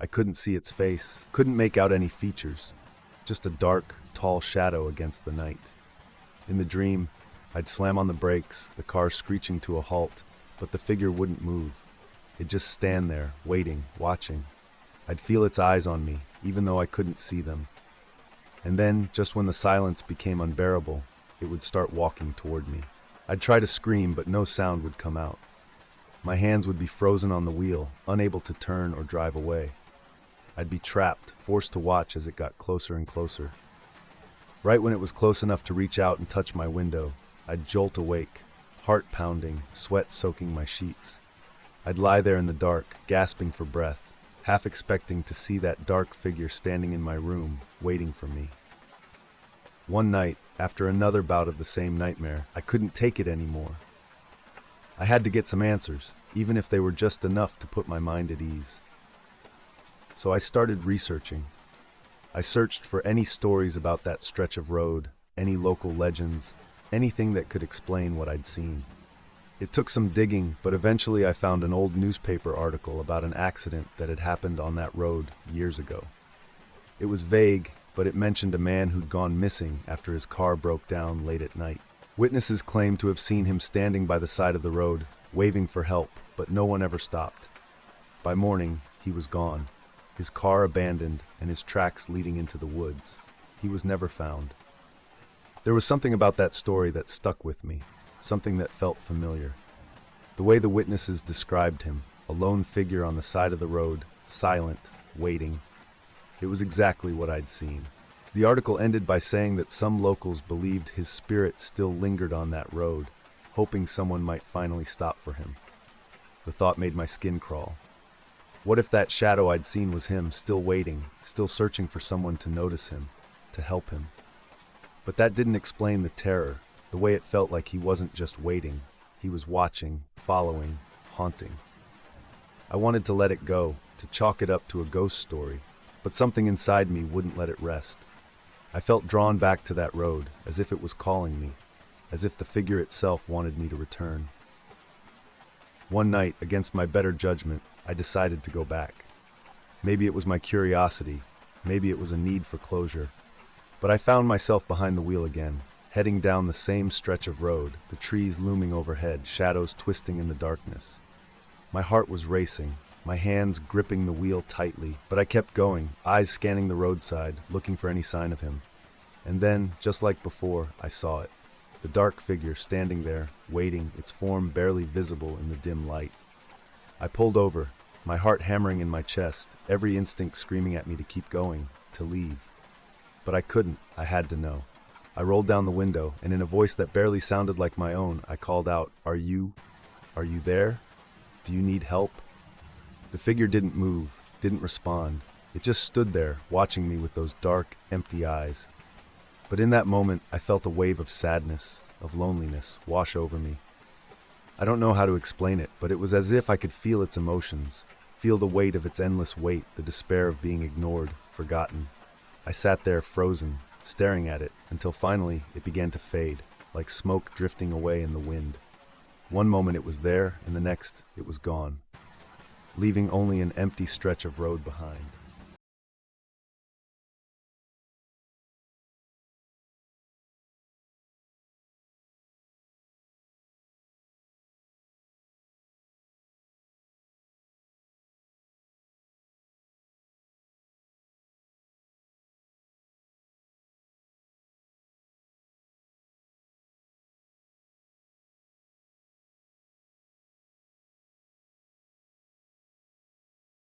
Speaker 1: I couldn't see its face, couldn't make out any features, just a dark, tall shadow against the night. In the dream, I'd slam on the brakes, the car screeching to a halt, but the figure wouldn't move. It'd just stand there, waiting, watching. I'd feel its eyes on me, even though I couldn't see them. And then, just when the silence became unbearable, it would start walking toward me. I'd try to scream, but no sound would come out. My hands would be frozen on the wheel, unable to turn or drive away. I'd be trapped, forced to watch as it got closer and closer. Right when it was close enough to reach out and touch my window, I'd jolt awake, heart pounding, sweat soaking my sheets. I'd lie there in the dark, gasping for breath, half expecting to see that dark figure standing in my room, waiting for me. One night, after another bout of the same nightmare, I couldn't take it anymore. I had to get some answers, even if they were just enough to put my mind at ease. So I started researching. I searched for any stories about that stretch of road, any local legends, anything that could explain what I'd seen. It took some digging, but eventually I found an old newspaper article about an accident that had happened on that road years ago. It was vague, but it mentioned a man who'd gone missing after his car broke down late at night. Witnesses claimed to have seen him standing by the side of the road, waving for help, but no one ever stopped. By morning, he was gone, his car abandoned and his tracks leading into the woods. He was never found. There was something about that story that stuck with me, something that felt familiar. The way the witnesses described him, a lone figure on the side of the road, silent, waiting. It was exactly what I'd seen. The article ended by saying that some locals believed his spirit still lingered on that road, hoping someone might finally stop for him. The thought made my skin crawl. What if that shadow I'd seen was him, still waiting, still searching for someone to notice him, to help him? But that didn't explain the terror, the way it felt like he wasn't just waiting, he was watching, following, haunting. I wanted to let it go, to chalk it up to a ghost story, but something inside me wouldn't let it rest. I felt drawn back to that road, as if it was calling me, as if the figure itself wanted me to return. One night, against my better judgment, I decided to go back. Maybe it was my curiosity, maybe it was a need for closure. But I found myself behind the wheel again, heading down the same stretch of road, the trees looming overhead, shadows twisting in the darkness. My heart was racing, my hands gripping the wheel tightly, but I kept going, eyes scanning the roadside, looking for any sign of him. And then, just like before, I saw it. The dark figure standing there, waiting, its form barely visible in the dim light. I pulled over, my heart hammering in my chest, every instinct screaming at me to keep going, to leave. But I couldn't, I had to know. I rolled down the window, and in a voice that barely sounded like my own, I called out, Are you there? Do you need help?" The figure didn't move, didn't respond. It just stood there, watching me with those dark, empty eyes. But in that moment, I felt a wave of sadness, of loneliness, wash over me. I don't know how to explain it, but it was as if I could feel its emotions, feel the weight of its endless weight, the despair of being ignored, forgotten. I sat there frozen, staring at it, until finally it began to fade, like smoke drifting away in the wind. One moment it was there, and the next it was gone, leaving only an empty stretch of road behind.